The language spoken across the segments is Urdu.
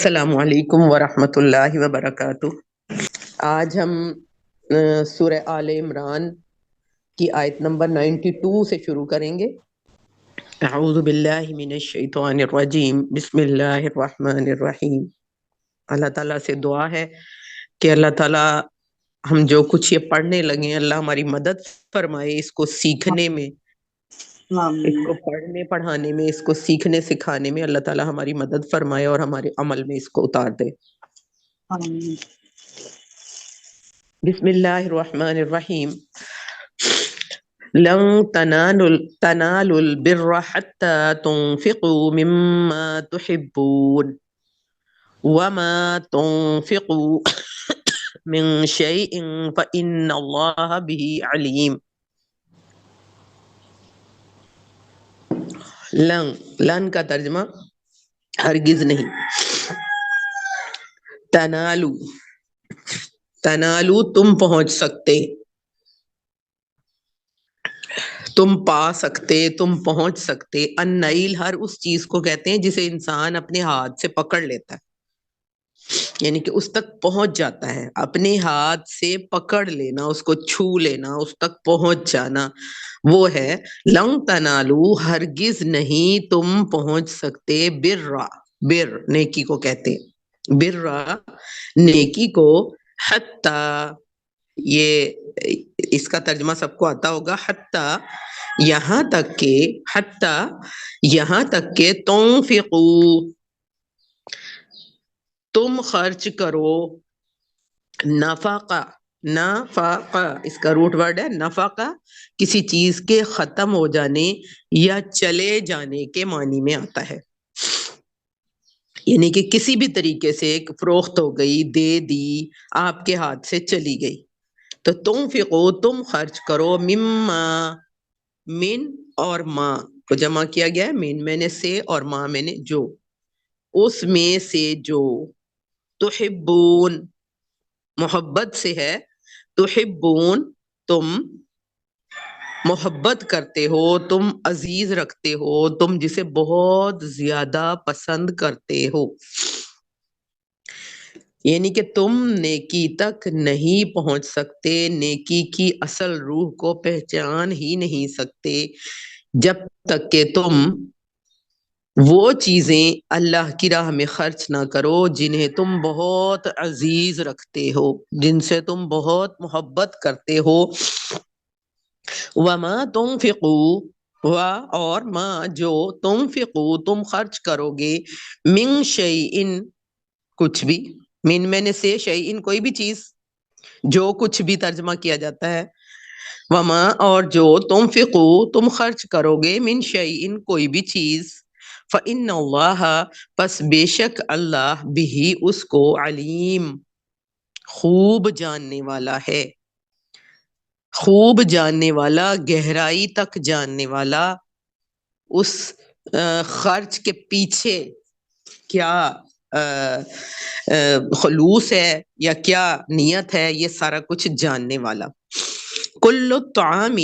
السلام علیکم ورحمۃ اللہ وبرکاتہ۔ آج ہم سورہ آل عمران کی آیت نمبر 92 سے شروع کریں گے۔ اعوذ باللہ من الشیطان الرجیم، بسم اللہ الرحمن الرحیم۔ اللہ تعالیٰ سے دعا ہے کہ اللہ تعالیٰ ہم جو کچھ یہ پڑھنے لگے ہیں، اللہ ہماری مدد فرمائے اس کو سیکھنے میں، اس کو پڑھنے پڑھانے میں، اس کو سیکھنے سکھانے میں اللہ تعالیٰ ہماری مدد فرمائے اور ہمارے عمل میں اس کو اتار دے۔ بسم اللہ الرحمن الرحیم۔ لن تنالوا البر حتى تنفقوا مما تحبون وما تنفقوا من شيء فإن الله به عليم۔ لن کا ترجمہ ہرگز نہیں، تنالو تم پہنچ سکتے، تم پا سکتے، تم پہنچ سکتے۔ النیل ہر اس چیز کو کہتے ہیں جسے انسان اپنے ہاتھ سے پکڑ لیتا ہے، یعنی کہ اس تک پہنچ جاتا ہے، اپنے ہاتھ سے پکڑ لینا، اس کو چھو لینا، اس تک پہنچ جانا، وہ ہے لن تنالو، ہرگز نہیں تم پہنچ سکتے، بر نیکی کو کہتے ہیں، بر نیکی کو، حتی یہ اس کا ترجمہ سب کو آتا ہوگا، حتی یہاں تک کہ، حتی یہاں تک کہ تنفقو تم خرچ کرو، نفقہ، نفقہ اس کا روٹ ورڈ ہے نفقہ، کسی چیز کے ختم ہو جانے یا چلے جانے کے معنی میں آتا ہے، یعنی کہ کسی بھی طریقے سے ایک فروخت ہو گئی، دے دی، آپ کے ہاتھ سے چلی گئی، تو تنفقو تم خرچ کرو، مما من اور ما کو جمع کیا گیا ہے، من میں نے سے اور ما میں نے جو، اس میں سے جو، تحبون محبت سے ہے، تحبون تم محبت کرتے ہو، تم عزیز رکھتے ہو، تم جسے بہت زیادہ پسند کرتے ہو، یعنی کہ تم نیکی تک نہیں پہنچ سکتے، نیکی کی اصل روح کو پہچان ہی نہیں سکتے جب تک کہ تم وہ چیزیں اللہ کی راہ میں خرچ نہ کرو جنہیں تم بہت عزیز رکھتے ہو، جن سے تم بہت محبت کرتے ہو۔ وما تنفقوا، و اور ما جو، تنفقوا تم خرچ کرو گے، من شیئن کچھ بھی، من میں نے سے شیئن کوئی بھی چیز، جو کچھ بھی ترجمہ کیا جاتا ہے، وما اور جو، تنفقوا تم خرچ کرو گے، من شیئن کوئی بھی چیز، فإن اللہ پس بے شک اللہ بھی اس کو، علیم خوب جاننے والا ہے، خوب جاننے والا، گہرائی تک جاننے والا، اس خرچ کے پیچھے کیا خلوص ہے یا کیا نیت ہے، یہ سارا کچھ جاننے والا۔ کل الطعام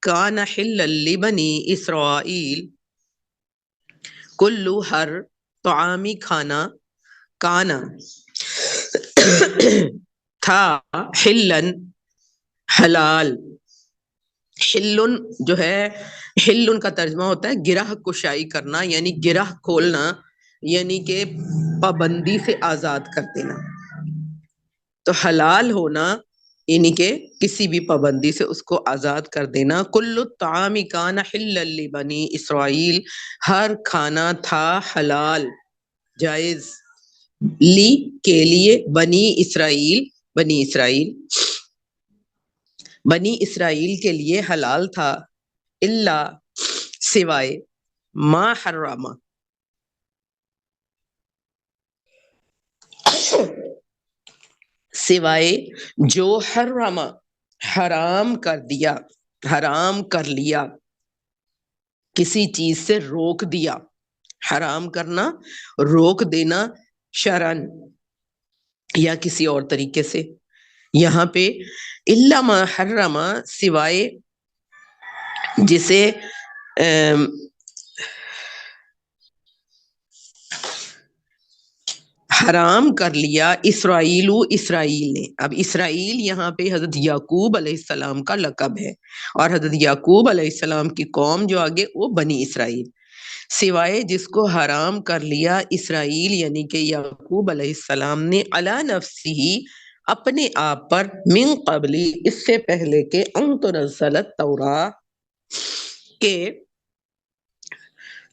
کان حلا لبنی اسرائیل، کلو ہر، طعامی کھانا، کانا تھا، حلن حلال، حلن جو ہے، حلن کا ترجمہ ہوتا ہے گرہ کشائی کرنا، یعنی گرہ کھولنا، یعنی کہ پابندی سے آزاد کر دینا، تو حلال ہونا یعنی کہ کسی بھی پابندی سے اس کو آزاد کر دینا۔ کل الطعام کان حلا لبنی اسرائیل، ہر کھانا تھا حلال جائز، لی کے لیے، بنی اسرائیل بنی اسرائیل، بنی اسرائیل کے لیے حلال تھا، الا سوائے، ما حرم سوائے جو، حرم حرام کر دیا، حرام کر لیا، کسی چیز سے روک دیا، حرام کرنا، روک دینا، شرعن یا کسی اور طریقے سے، یہاں پہ الا ما حرم سوائے جسے حرام کر لیا اسرائیل نے. اب اسرائیل یہاں پہ حضرت یعقوب علیہ السلام کا لقب ہے، اور حضرت یعقوب علیہ السلام کی قوم جو آگے وہ بنی اسرائیل، سوائے جس کو حرام کر لیا اسرائیل یعنی کہ یعقوب علیہ السلام نے، علی نفسہ اپنے آپ پر، من قبلی اس سے پہلے کہ ان تنزل التوراۃ کہ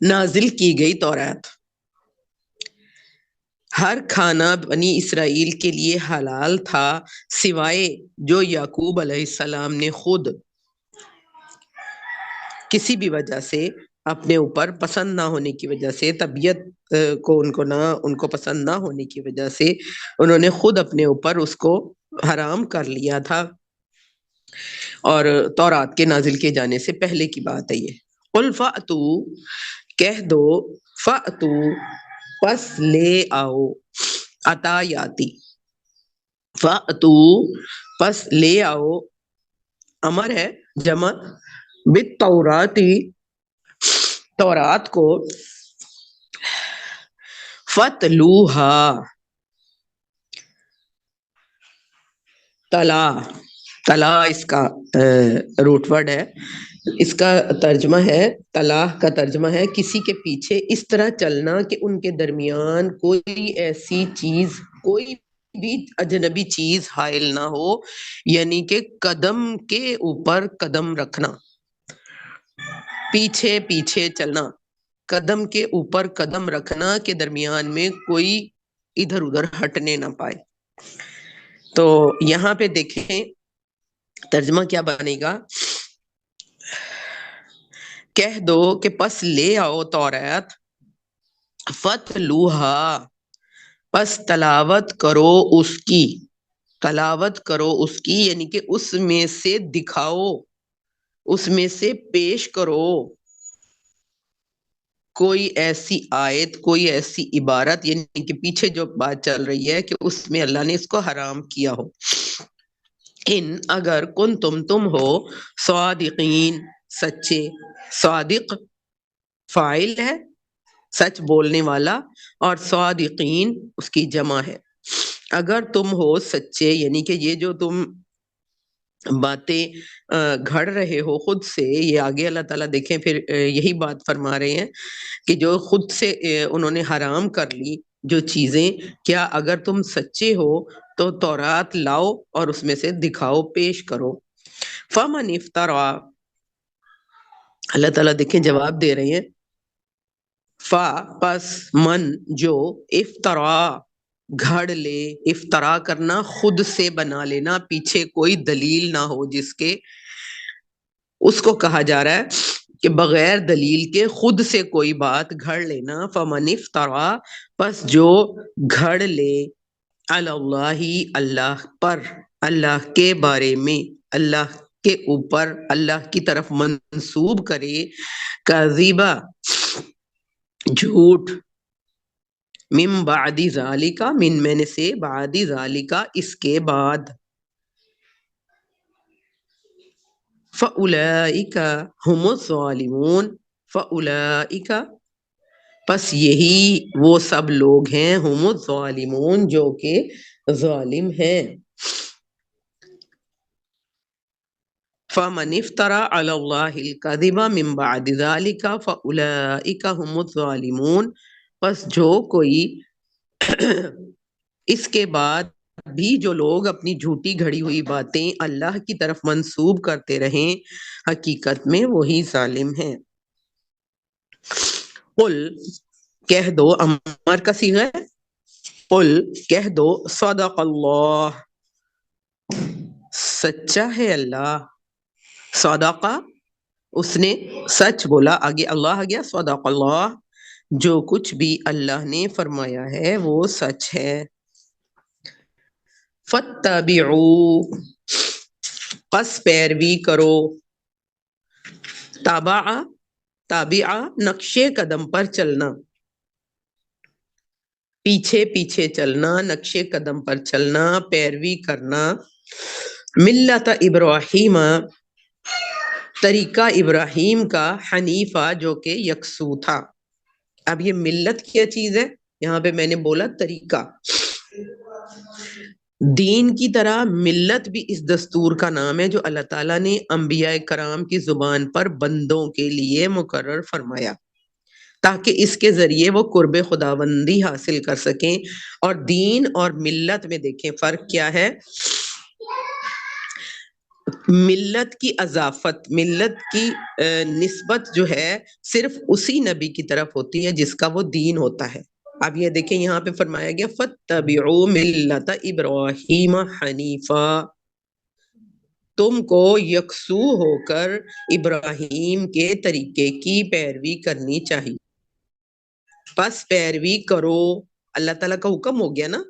نازل کی گئی تورات. ہر کھانا بنی اسرائیل کے لیے حلال تھا سوائے جو یعقوب علیہ السلام نے خود کسی بھی وجہ سے اپنے اوپر پسند نہ ہونے کی وجہ سے، طبیعت کو ان کو پسند نہ ہونے کی وجہ سے انہوں نے خود اپنے اوپر اس کو حرام کر لیا تھا، اور تورات کے نازل کیے جانے سے پہلے کی بات ہے یہ. قل فأتو، کہہ دو، فأتو پس لے آؤ، عطا یاتی، فأتو پس لے آؤ، امر ہے جمع، بالتوراتی تورات کو، فتلوہا تلا اس کا روٹ ورڈ ہے، اس کا ترجمہ ہے، طلاق کا ترجمہ ہے کسی کے پیچھے اس طرح چلنا کہ ان کے درمیان کوئی ایسی چیز، کوئی بھی اجنبی چیز حائل نہ ہو، یعنی کہ قدم کے اوپر قدم رکھنا، پیچھے پیچھے چلنا، قدم کے اوپر قدم رکھنا کے درمیان میں کوئی ادھر ادھر ہٹنے نہ پائے. تو یہاں پہ دیکھیں ترجمہ کیا بنے گا، کہہ دو کہ پس لے آؤ تورات، فتلوہا پس تلاوت کرو اس کی، تلاوت کرو اس کی یعنی کہ اس میں سے دکھاؤ، اس میں سے پیش کرو کوئی ایسی آیت، کوئی ایسی عبارت، یعنی کہ پیچھے جو بات چل رہی ہے کہ اس میں اللہ نے اس کو حرام کیا ہو. ان اگر تم ہو صادقین سچے، صادق فاعل ہے سچ بولنے والا، اور صادقین اس کی جمع ہے. اگر تم ہو سچے یعنی کہ یہ جو تم باتیں گھڑ رہے ہو خود سے، یہ آگے اللہ تعالیٰ دیکھیں پھر یہی بات فرما رہے ہیں کہ جو خود سے انہوں نے حرام کر لی جو چیزیں، کیا اگر تم سچے ہو تو تورات لاؤ اور اس میں سے دکھاؤ، پیش کرو. فمن افترا، اللہ تعالیٰ دیکھیں جواب دے رہے ہیں، فا پس من جو، افترا گھڑ لے، افترا کرنا خود سے بنا لینا، پیچھے کوئی دلیل نہ ہو جس کے، اس کو کہا جا رہا ہے کہ بغیر دلیل کے خود سے کوئی بات گھڑ لینا. فمن افترا پس جو گھڑ لے، علی اللہ اللہ پر، اللہ کے بارے میں، اللہ کے اوپر، اللہ کی طرف منسوب کرے، کذبا جھوٹ، من بعد ذالک، من میں سے، بعد ذالک اس کے بعد، فاولئک هم الظالمون، فاولئک پس یہی وہ سب لوگ ہیں، هم الظالمون جو کہ ظالم ہیں. فمن افترى على الله الكذب من بعد ذلك فاولئک هم الظالمون، پس جو کوئی اس کے بعد بھی جو لوگ اپنی جھوٹی گھڑی ہوئی باتیں اللہ کی طرف منسوب کرتے رہیں، حقیقت میں وہی ظالم ہیں. قل کہہ دو، امر کا صیغہ ہے، قل کہہ دو، صدق اللہ سچا ہے اللہ، صدق اس نے سچ بولا، آگے اللہ آ گیا، صدق اللہ جو کچھ بھی اللہ نے فرمایا ہے وہ سچ ہے. فاتبعوا پس پیروی کرو، تابعہ نقشے قدم پر چلنا، پیچھے پیچھے چلنا، نقشے قدم پر چلنا، پیروی کرنا، ملت ابراہیم طریقہ ابراہیم کا، حنیفہ جو کہ یکسو تھا. اب یہ ملت کیا چیز ہے؟ یہاں پہ میں نے بولا طریقہ. دین کی طرح ملت بھی اس دستور کا نام ہے جو اللہ تعالیٰ نے انبیاء کرام کی زبان پر بندوں کے لیے مقرر فرمایا تاکہ اس کے ذریعے وہ قرب خداوندی حاصل کر سکیں. اور دین اور ملت میں دیکھیں فرق کیا ہے. ملت کی اضافت، ملت کی نسبت جو ہے صرف اسی نبی کی طرف ہوتی ہے جس کا وہ دین ہوتا ہے. اب یہ دیکھیں یہاں پہ فرمایا گیا فَاتَّبِعُوا مِلَّةَ إِبْرَاهِيمَ حَنِيفًا، تم کو یکسو ہو کر ابراہیم کے طریقے کی پیروی کرنی چاہیے. پس پیروی کرو، اللہ تعالیٰ کا حکم ہو گیا نا،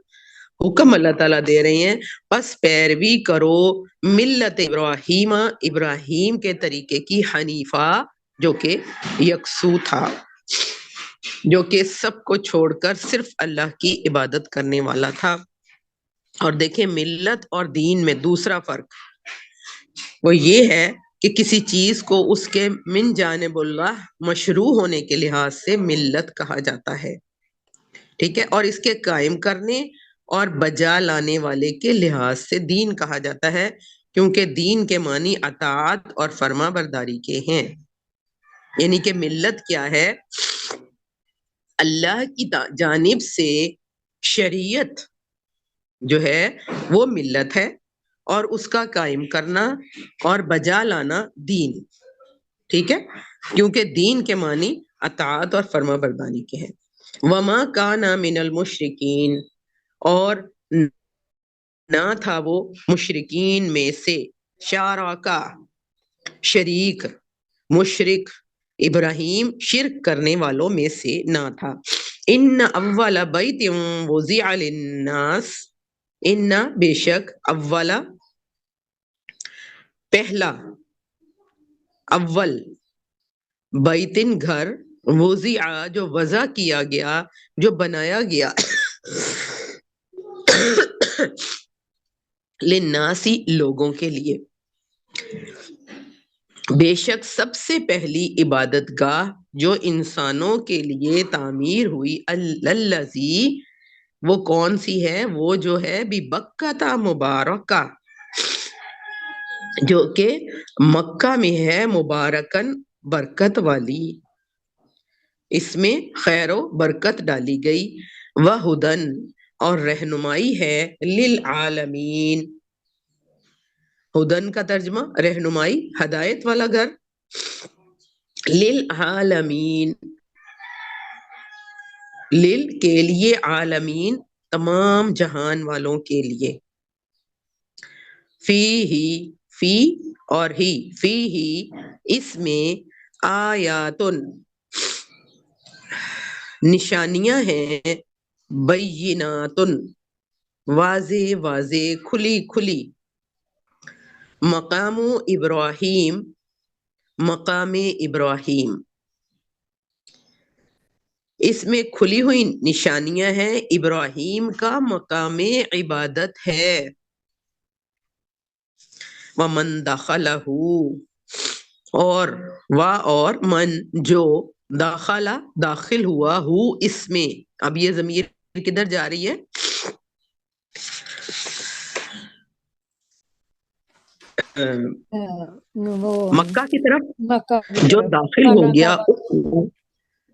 حکم اللہ تعالیٰ دے رہے ہیں پس پیروی کرو ملت ابراہیم، ابراہیم کے طریقے کی، حنیفہ جو کہ یکسو تھا، جو کہ سب کو چھوڑ کر صرف اللہ کی عبادت کرنے والا تھا. اور دیکھیں ملت اور دین میں دوسرا فرق وہ یہ ہے کہ کسی چیز کو اس کے من جانب اللہ مشروع ہونے کے لحاظ سے ملت کہا جاتا ہے، ٹھیک ہے، اور اس کے قائم کرنے اور بجا لانے والے کے لحاظ سے دین کہا جاتا ہے، کیونکہ دین کے معنی اطاعت اور فرما برداری کے ہیں. یعنی کہ ملت کیا ہے؟ اللہ کی جانب سے شریعت جو ہے وہ ملت ہے، اور اس کا قائم کرنا اور بجا لانا دین، ٹھیک ہے، کیونکہ دین کے معنی اطاعت اور فرما برداری کے ہیں. وما کان من المشرکین، اور نہ تھا وہ مشرکین میں سے، شارکا شریک، مشرک، ابراہیم شرک کرنے والوں میں سے نہ تھا. ان اول بیت وضع للناس، ان بے شک، اولا پہلا، اول، بیتن گھر، وضع جو وضع کیا گیا، جو بنایا گیا، للناسی لوگوں کے لیے، بے شک سب سے پہلی عبادت گاہ جو انسانوں کے لیے تعمیر ہوئی، الذی وہ کون سی ہے؟ وہ جو ہے ببکہ مبارکہ، جو کہ مکہ میں ہے، مبارکن برکت والی، اس میں خیر و برکت ڈالی گئی، وہدن اور رہنمائی ہے، للعالمین، ہدن کا ترجمہ رہنمائی، ہدایت والا گھر، للعالمین لل کے لیے، عالمین تمام جہان والوں کے لیے. فی ہی، فی اور ہی، فی ہی اس میں آیاتن نشانیاں ہیں، بیناتن واضح واضح، کھلی کھلی، مقام ابراہیم مقام ابراہیم، اس میں کھلی ہوئی نشانیاں ہیں، ابراہیم کا مقام عبادت ہے. ومن دخلہ، اور من جو، داخلہ داخل ہوا، ہو اس میں، اب یہ ضمیر کدھر جا رہی ہے؟ مکہ کی طرف، مکہ کی جو طرف، داخل ہو خانہ گیا کعبہ،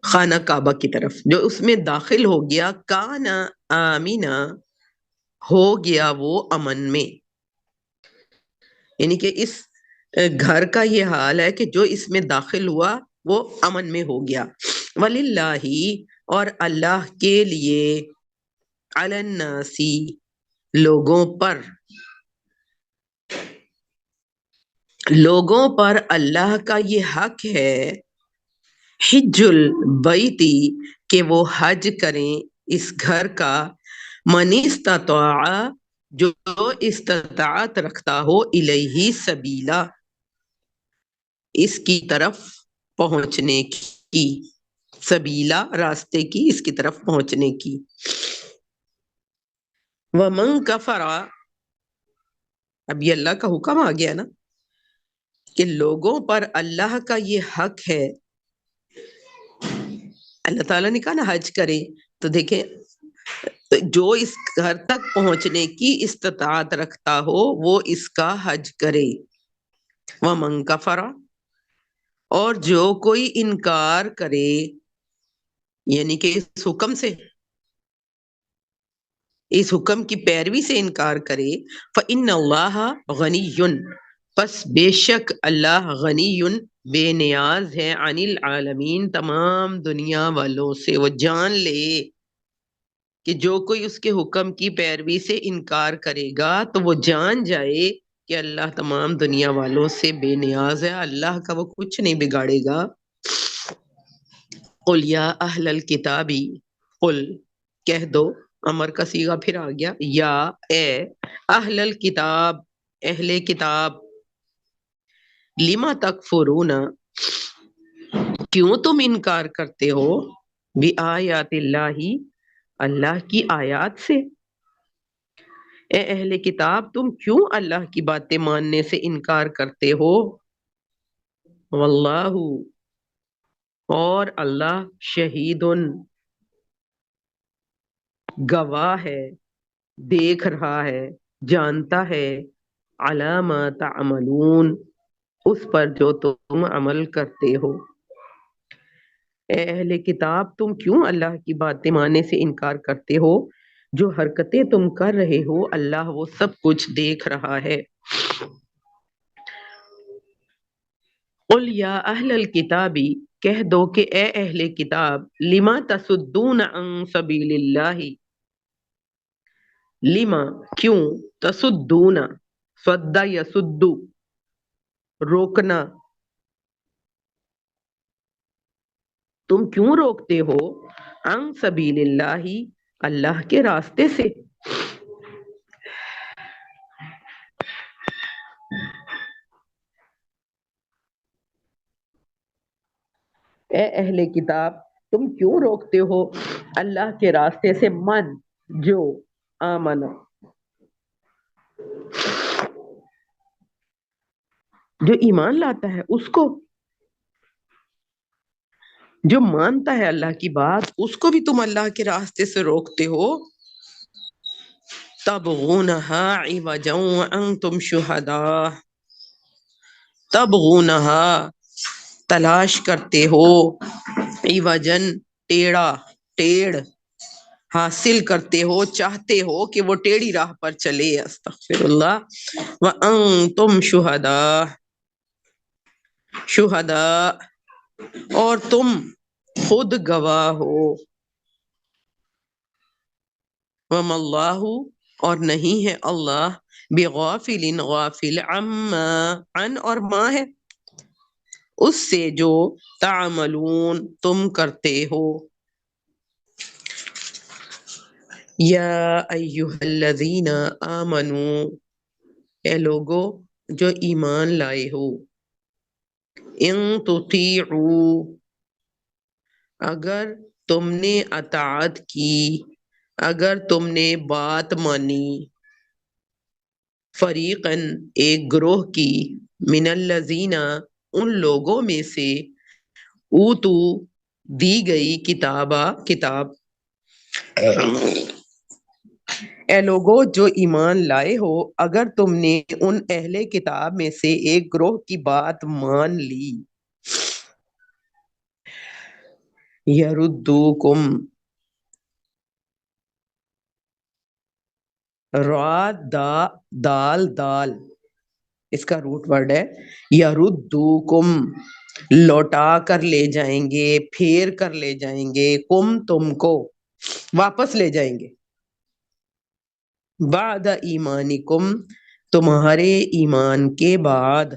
خانہ کعبہ کی طرف، جو اس میں داخل ہو گیا، کان آمینہ ہو گیا وہ امن میں. یعنی کہ اس گھر کا یہ حال ہے کہ جو اس میں داخل ہوا وہ امن میں ہو گیا. وللہ اور اللہ کے لیے، علی الناس لوگوں پر اللہ کا یہ حق ہے، حج البیتی کہ وہ حج کریں اس گھر کا، من استطاع جو استطاعت رکھتا ہو، الیہ سبیلا اس کی طرف پہنچنے کی، سبیلا راستے کی، اس کی طرف پہنچنے کی. ومن کفر، اب یہ اللہ کا حکم آ گیا نا کہ لوگوں پر اللہ کا یہ حق ہے. اللہ تعالیٰ نے کہا نا حج کرے، تو دیکھیں جو اس گھر تک پہنچنے کی استطاعت رکھتا ہو وہ اس کا حج کرے. وَمَن کفر، اور جو کوئی انکار کرے یعنی کہ اس حکم سے، اس حکم کی پیروی سے انکار کرے، فَإِنَّ اللَّهَ غَنِيٌّ، پس بے شک اللہ غنی بے نیاز ہے، عن العالمین تمام دنیا والوں سے. وہ جان لے کہ جو کوئی اس کے حکم کی پیروی سے انکار کرے گا تو وہ جان جائے کہ اللہ تمام دنیا والوں سے بے نیاز ہے، اللہ کا وہ کچھ نہیں بگاڑے گا. قل یا اہل الکتاب، قل کہہ دو، امر کا صیغہ پھر آ گیا، یا اے اہل الکتاب، اہل کتاب، لما تکفرون، کیوں تم انکار کرتے ہو، بآیات اللہ، اللہ کی آیات سے. اے اہل کتاب تم کیوں اللہ کی باتیں ماننے سے انکار کرتے ہو. واللہ، اور اللہ، شہید گواہ ہے، دیکھ رہا ہے، جانتا ہے، علی ما تعملون، اس پر جو تم عمل کرتے ہو. اے اہل کتاب تم کیوں اللہ کی باتیں ماننے سے انکار کرتے ہو، جو حرکتیں تم کر رہے ہو اللہ وہ سب کچھ دیکھ رہا ہے. قل یا اہل الکتاب، کہہ دو کہ اے اہل کتاب، لما تصدون عن سبیل اللہ، لما کیوں، تصدون صد یصد روکنا، تم کیوں روکتے ہو، عن سبیل اللہ اللہ کے راستے سے. اے اہل کتاب تم کیوں روکتے ہو اللہ کے راستے سے، من جو آمن جو ایمان لاتا ہے اس کو، جو مانتا ہے اللہ کی بات اس کو بھی تم اللہ کے راستے سے روکتے ہو. تبغونها عوجا وانتم شہداء، تبغونها تلاش کرتے ہو، عوجن ٹیڑھا، ٹیڑھ حاصل کرتے ہو، چاہتے ہو کہ وہ ٹیڑھی راہ پر چلے، استغفر اللہ، وانتم شہداء، شہداء اور تم خود گواہ ہو. وما اللہ، اور نہیں ہے اللہ، بغافل غافل، عما عن اور ما ہے اس سے جو تعملون تم کرتے ہو. یا ایہا الذین آمنوا، اے لوگو جو ایمان لائے ہو، ان تطیعوا، اگر تم نے اطاعت کی، اگر تم نے بات مانی، فریقاً ایک گروہ کی، من الذین ان لوگوں میں سے، اوتو دی گئی کتاب، اے لوگو جو ایمان لائے ہو اگر تم نے ان اہل کتاب میں سے ایک گروہ کی بات مان لی، یردوکم، را دا دال دال اس کا روٹ ورڈ ہے، یردوکم لوٹا کر لے جائیں گے، پھیر کر لے جائیں گے، کم تم کو واپس لے جائیں گے، بعد ایمانکم تمہارے ایمان کے بعد،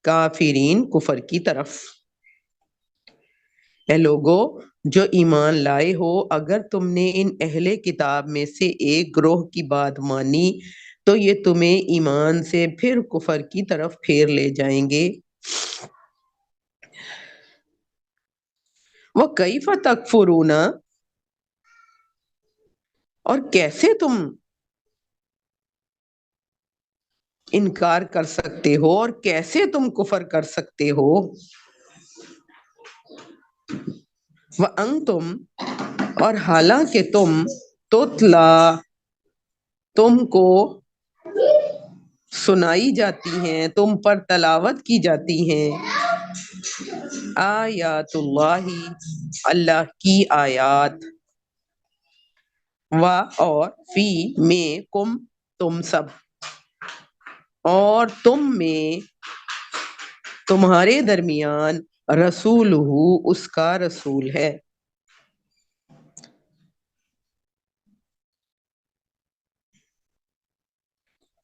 کافرین کفر کی طرف. اے لوگو جو ایمان لائے ہو اگر تم نے ان اہل کتاب میں سے ایک گروہ کی بات مانی تو یہ تمہیں ایمان سے پھر کفر کی طرف پھیر لے جائیں گے. وَكَيْفَ تَكْفُرُونَ، اور کیسے تم انکار کر سکتے ہو اور کیسے تم کفر کر سکتے ہو. وَأَنْتُمْ، اور حالانکہ تم تتلا تم کو سنائی جاتی ہیں، تم پر تلاوت کی جاتی ہیں، آیات اللہ اللہ کی آیات، و اور فی میں کم تم سب، اور تم میں تمہارے درمیان رسول اس کا رسول ہے۔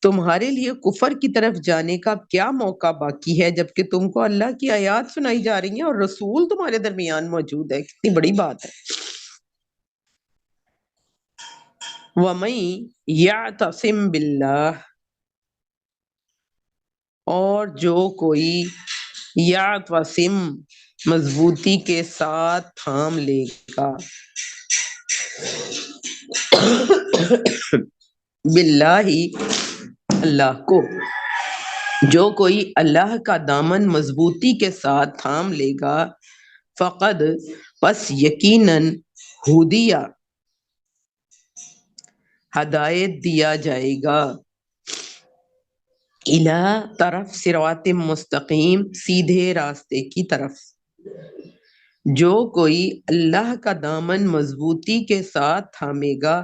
تمہارے لیے کفر کی طرف جانے کا کیا موقع باقی ہے جبکہ تم کو اللہ کی آیات سنائی جا رہی ہیں اور رسول تمہارے درمیان موجود ہے؟ کتنی بڑی بات ہے۔ وَمَن يَعْتَصِم بِاللَّهِ، اور جو کوئی یعتصم مضبوطی کے ساتھ تھام لے گا، باللہ اللہ کو، جو کوئی اللہ کا دامن مضبوطی کے ساتھ تھام لے گا، فقد پس یقیناً ہدیہ ہدایت دیا جائے گا، الی طرف صراط مستقیم سیدھے راستے کی طرف۔ جو کوئی اللہ کا دامن مضبوطی کے ساتھ تھامے گا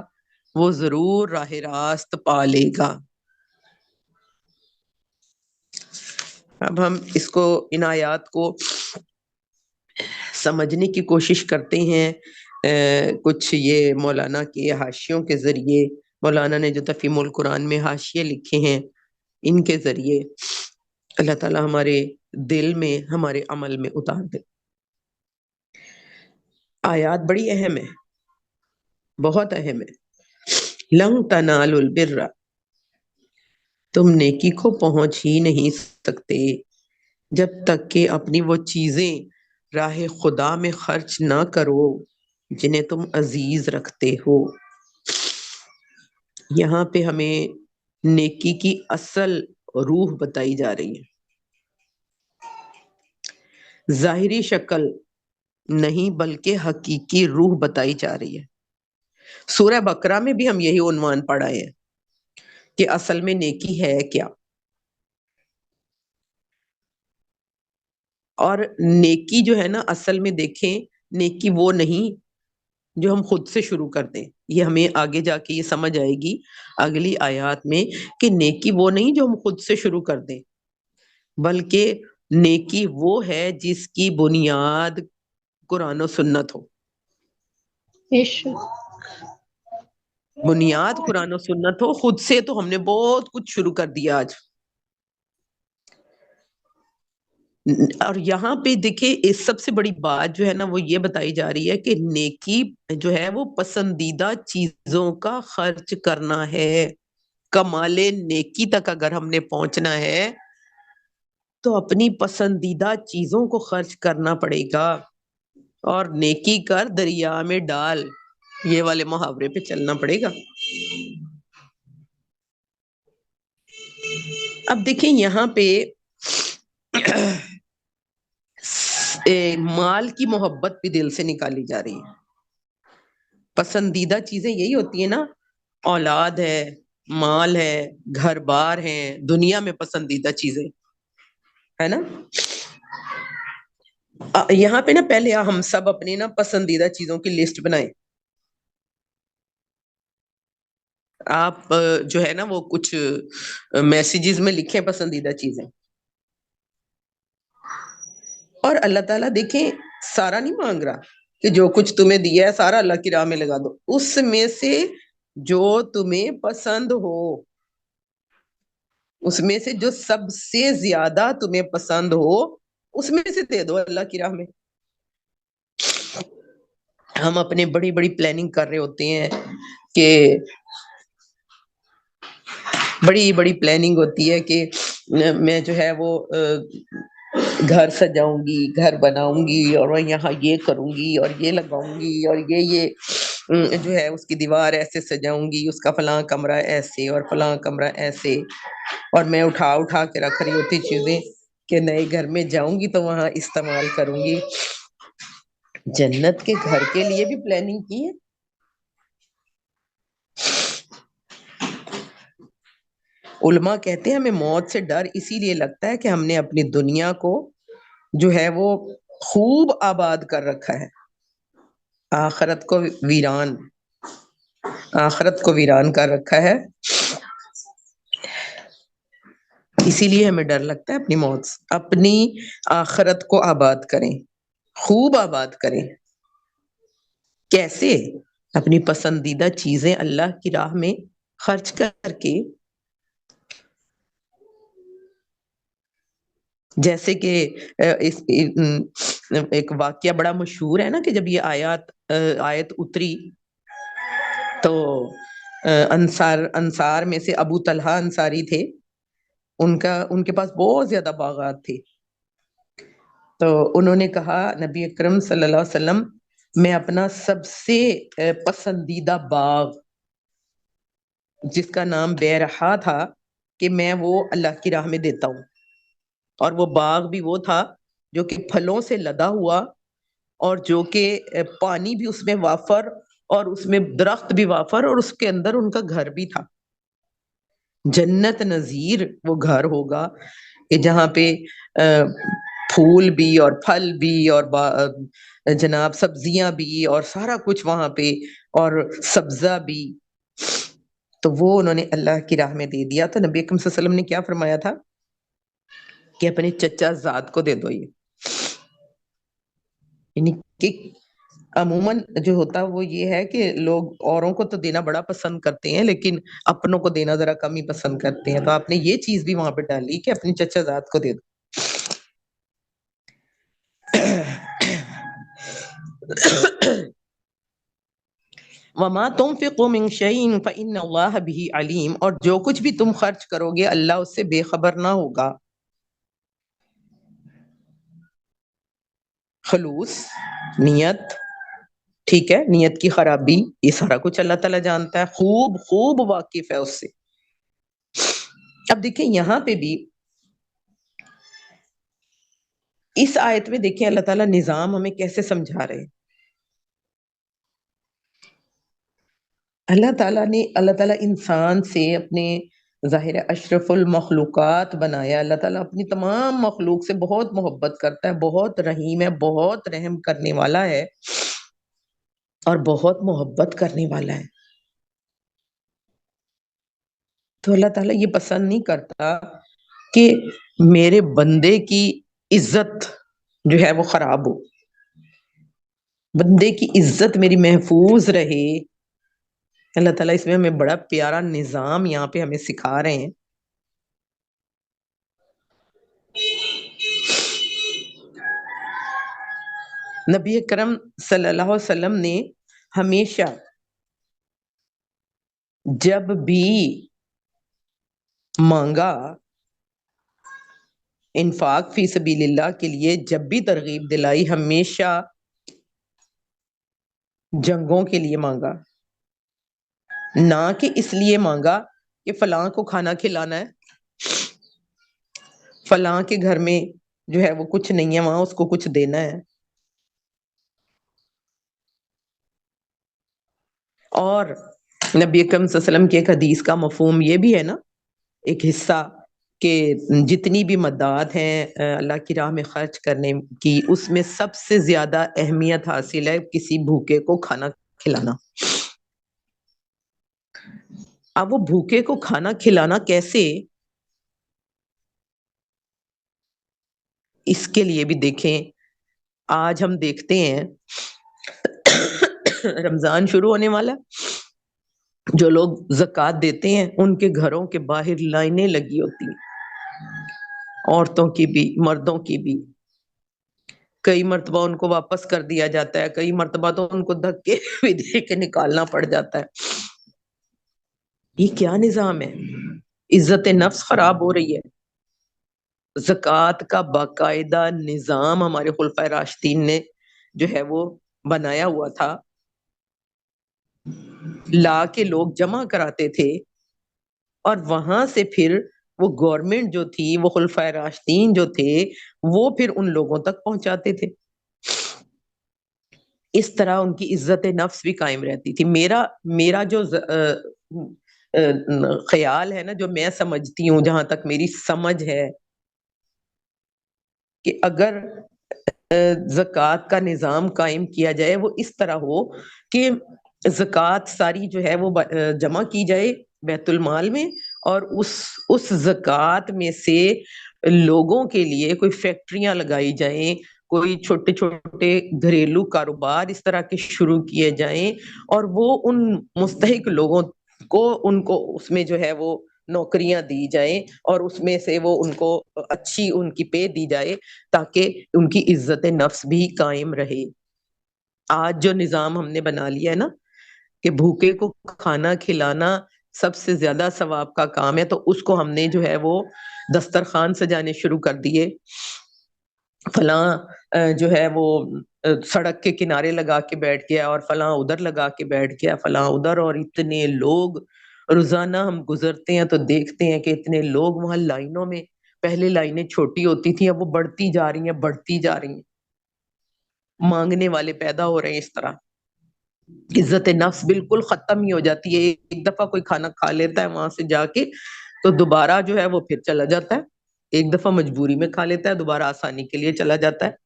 وہ ضرور راہ راست پا لے گا۔ اب ہم اس کو ان آیات کو سمجھنے کی کوشش کرتے ہیں، کچھ یہ مولانا کے حاشیوں کے ذریعے، مولانا نے جو تفہیم القرآن میں حاشیے لکھے ہیں ان کے ذریعے، اللہ تعالیٰ ہمارے دل میں ہمارے عمل میں اتار دے۔ آیات بڑی اہم ہے، بہت اہم ہے۔ لن تنالوا البر، تم نیکی کو پہنچ ہی نہیں سکتے جب تک کہ اپنی وہ چیزیں راہ خدا میں خرچ نہ کرو جنہیں تم عزیز رکھتے ہو۔ یہاں پہ ہمیں نیکی کی اصل روح بتائی جا رہی ہے، ظاہری شکل نہیں بلکہ حقیقی روح بتائی جا رہی ہے۔ سورہ بقرہ میں بھی ہم یہی عنوان پڑھائے ہیں کہ اصل میں نیکی ہے کیا، اور نیکی جو ہے نا اصل میں دیکھیں، نیکی وہ نہیں جو ہم خود سے شروع کر دیں، یہ ہمیں آگے جا کے یہ سمجھ آئے گی اگلی آیات میں کہ نیکی وہ نہیں جو ہم خود سے شروع کر دیں، بلکہ نیکی وہ ہے جس کی بنیاد قرآن و سنت ہو۔ بنیاد قرآن و سنت ہو، خود سے تو ہم نے بہت کچھ شروع کر دیا آج۔ اور یہاں پہ دیکھیں اس سب سے بڑی بات جو ہے نا وہ یہ بتائی جا رہی ہے کہ نیکی جو ہے وہ پسندیدہ چیزوں کا خرچ کرنا ہے۔ کمال نیکی تک اگر ہم نے پہنچنا ہے تو اپنی پسندیدہ چیزوں کو خرچ کرنا پڑے گا، اور نیکی کر دریا میں ڈال، یہ والے محاورے پہ چلنا پڑے گا۔ اب دیکھیں یہاں پہ مال کی محبت بھی دل سے نکالی جا رہی ہے۔ پسندیدہ چیزیں یہی ہوتی ہیں نا، اولاد ہے، مال ہے، گھر بار ہیں، دنیا میں پسندیدہ چیزیں ہے نا۔ یہاں پہ نا پہلے ہم سب اپنی نا پسندیدہ چیزوں کی لسٹ بنائیں۔ آپ جو ہے نا وہ کچھ میسیجز میں لکھیں پسندیدہ چیزیں، اور اللہ تعالیٰ دیکھیں سارا نہیں مانگ رہا کہ جو کچھ تمہیں دیا ہے سارا اللہ کی راہ میں لگا دو، اس میں سے جو تمہیں پسند ہو، اس میں سے جو سب سے زیادہ تمہیں پسند ہو اس میں سے دے دو اللہ کی راہ میں۔ ہم اپنے بڑی بڑی پلاننگ کر رہے ہوتے ہیں کہ بڑی بڑی پلاننگ ہوتی ہے کہ میں جو ہے وہ گھر سجاؤں گی، گھر بناؤں گی، اور میں یہاں یہ کروں گی اور یہ لگاؤں گی، اور یہ جو ہے اس کی دیوار ایسے سجاؤں گی، اس کا فلاں کمرہ ایسے اور فلاں کمرہ ایسے، اور میں اٹھا اٹھا کے رکھ رہی ہوتی چیزیں کہ نئے گھر میں جاؤں گی تو وہاں استعمال کروں گی۔ جنت کے گھر کے لیے بھی پلاننگ کی ہے علماء کہتے ہیں ہمیں موت سے ڈر اسی لیے لگتا ہے کہ ہم نے اپنی دنیا کو جو ہے وہ خوب آباد کر رکھا ہے، آخرت کو ویران، آخرت کو ویران کر رکھا ہے، اسی لیے ہمیں ڈر لگتا ہے اپنی موت سے۔ اپنی آخرت کو آباد کریں، خوب آباد کریں۔ کیسے؟ اپنی پسندیدہ چیزیں اللہ کی راہ میں خرچ کر کے، جیسے کہ ایک واقعہ بڑا مشہور ہے نا کہ جب یہ آیت اتری تو انصار میں سے ابو طلحہ انصاری تھے، ان کے پاس بہت زیادہ باغات تھے، تو انہوں نے کہا نبی اکرم صلی اللہ علیہ وسلم میں اپنا سب سے پسندیدہ باغ جس کا نام بیرحا تھا کہ میں وہ اللہ کی راہ میں دیتا ہوں، اور وہ باغ بھی وہ تھا جو کہ پھلوں سے لدا ہوا اور جو کہ پانی بھی اس میں وافر اور اس میں درخت بھی وافر اور اس کے اندر ان کا گھر بھی تھا، جنت نظیر وہ گھر ہوگا کہ جہاں پہ پھول بھی اور پھل بھی اور جناب سبزیاں بھی اور سارا کچھ وہاں پہ اور سبزہ بھی، تو وہ انہوں نے اللہ کی راہ میں دے دیا۔ تو نبی اکرم صلی اللہ علیہ وسلم نے کیا فرمایا تھا کہ اپنے چچا زاد کو دے دو، یہ یعنی کہ عموماً جو ہوتا وہ یہ ہے کہ لوگ اوروں کو تو دینا بڑا پسند کرتے ہیں لیکن اپنوں کو دینا ذرا کم ہی پسند کرتے ہیں، تو آپ نے یہ چیز بھی وہاں پہ ڈالی کہ اپنی چچا زاد کو دے دو۔ وَمَا تُنْفِقُوا مِنْ شَيْءٍ فَإِنَّ اللَّهَ بِهِ عَلِيمٌ، اور جو کچھ بھی تم خرچ کرو گے اللہ اس سے بے خبر نہ ہوگا۔ خلوص، نیت، ٹھیک ہے، نیت کی خرابی، یہ سارا کچھ اللہ تعالیٰ جانتا ہے، خوب خوب واقف ہے اس سے۔ اب دیکھیں یہاں پہ بھی اس آیت میں دیکھیں اللہ تعالیٰ نظام ہمیں کیسے سمجھا رہے ہیں۔ اللہ تعالیٰ انسان سے اپنے ظاہر اشرف المخلوقات بنایا، اللہ تعالیٰ اپنی تمام مخلوق سے بہت محبت کرتا ہے، بہت رحیم ہے، بہت رحم کرنے والا ہے اور بہت محبت کرنے والا ہے۔ تو اللہ تعالیٰ یہ پسند نہیں کرتا کہ میرے بندے کی عزت جو ہے وہ خراب ہو، بندے کی عزت میری محفوظ رہے۔ اللہ تعالیٰ اس میں ہمیں بڑا پیارا نظام یہاں پہ ہمیں سکھا رہے ہیں۔ نبی اکرم صلی اللہ علیہ وسلم نے ہمیشہ جب بھی مانگا انفاق فی سبیل اللہ کے لیے، جب بھی ترغیب دلائی، ہمیشہ جنگوں کے لیے مانگا، نہ کہ اس لیے مانگا کہ فلاں کو کھانا کھلانا ہے، فلاں کے گھر میں جو ہے وہ کچھ نہیں ہے وہاں اس کو کچھ دینا ہے۔ اور نبی اکرم صلی اللہ علیہ وسلم کی ایک حدیث کا مفہوم یہ بھی ہے نا، ایک حصہ، کہ جتنی بھی مداد ہیں اللہ کی راہ میں خرچ کرنے کی، اس میں سب سے زیادہ اہمیت حاصل ہے کسی بھوکے کو کھانا کھلانا۔ اب وہ بھوکے کو کھانا کھلانا کیسے، اس کے لیے بھی دیکھیں، آج ہم دیکھتے ہیں رمضان شروع ہونے والا، جو لوگ زکوٰۃ دیتے ہیں ان کے گھروں کے باہر لائنیں لگی ہوتی ہیں، عورتوں کی بھی مردوں کی بھی، کئی مرتبہ ان کو واپس کر دیا جاتا ہے، کئی مرتبہ تو ان کو دھکے بھی دے کے نکالنا پڑ جاتا ہے۔ یہ کیا نظام ہے؟ عزت نفس خراب ہو رہی ہے۔ زکوٰۃ کا باقاعدہ نظام ہمارے خلفائے راشدین نے جو ہے وہ بنایا ہوا تھا، لا کے لوگ جمع کراتے تھے اور وہاں سے پھر وہ گورنمنٹ جو تھی، وہ خلفائے راشدین جو تھے، وہ پھر ان لوگوں تک پہنچاتے تھے۔ اس طرح ان کی عزت نفس بھی قائم رہتی تھی۔ میرا جو خیال ہے نا، جو میں سمجھتی ہوں، جہاں تک میری سمجھ ہے، کہ اگر زکوٰۃ کا نظام قائم کیا جائے، وہ اس طرح ہو کہ زکوٰۃ ساری جو ہے وہ جمع کی جائے بیت المال میں، اور اس زکوٰۃ میں سے لوگوں کے لیے کوئی فیکٹریاں لگائی جائیں، کوئی چھوٹے چھوٹے گھریلو کاروبار اس طرح کے شروع کیے جائیں، اور وہ ان مستحق لوگوں کو، ان کو اس میں جو ہے وہ نوکریاں دی جائیں، اور اس میں سے وہ ان کو اچھی ان کی پے دی جائے، تاکہ ان کی عزت نفس بھی قائم رہے۔ آج جو نظام ہم نے بنا لیا ہے نا، کہ بھوکے کو کھانا کھلانا سب سے زیادہ ثواب کا کام ہے، تو اس کو ہم نے جو ہے وہ دسترخوان سجانے شروع کر دیے، فلاں جو ہے وہ سڑک کے کنارے لگا کے بیٹھ گیا، اور فلاں ادھر لگا کے بیٹھ گیا، فلاں ادھر، اور اتنے لوگ روزانہ ہم گزرتے ہیں تو دیکھتے ہیں کہ اتنے لوگ وہاں لائنوں میں، پہلے لائنیں چھوٹی ہوتی تھیں، اب وہ بڑھتی جا رہی ہیں، بڑھتی جا رہی ہیں، مانگنے والے پیدا ہو رہے ہیں، اس طرح عزت نفس بالکل ختم ہی ہو جاتی ہے۔ ایک دفعہ کوئی کھانا کھا لیتا ہے وہاں سے جا کے، تو دوبارہ جو ہے وہ پھر چلا جاتا ہے، ایک دفعہ مجبوری میں کھا لیتا ہے، دوبارہ آسانی کے لیے چلا جاتا ہے۔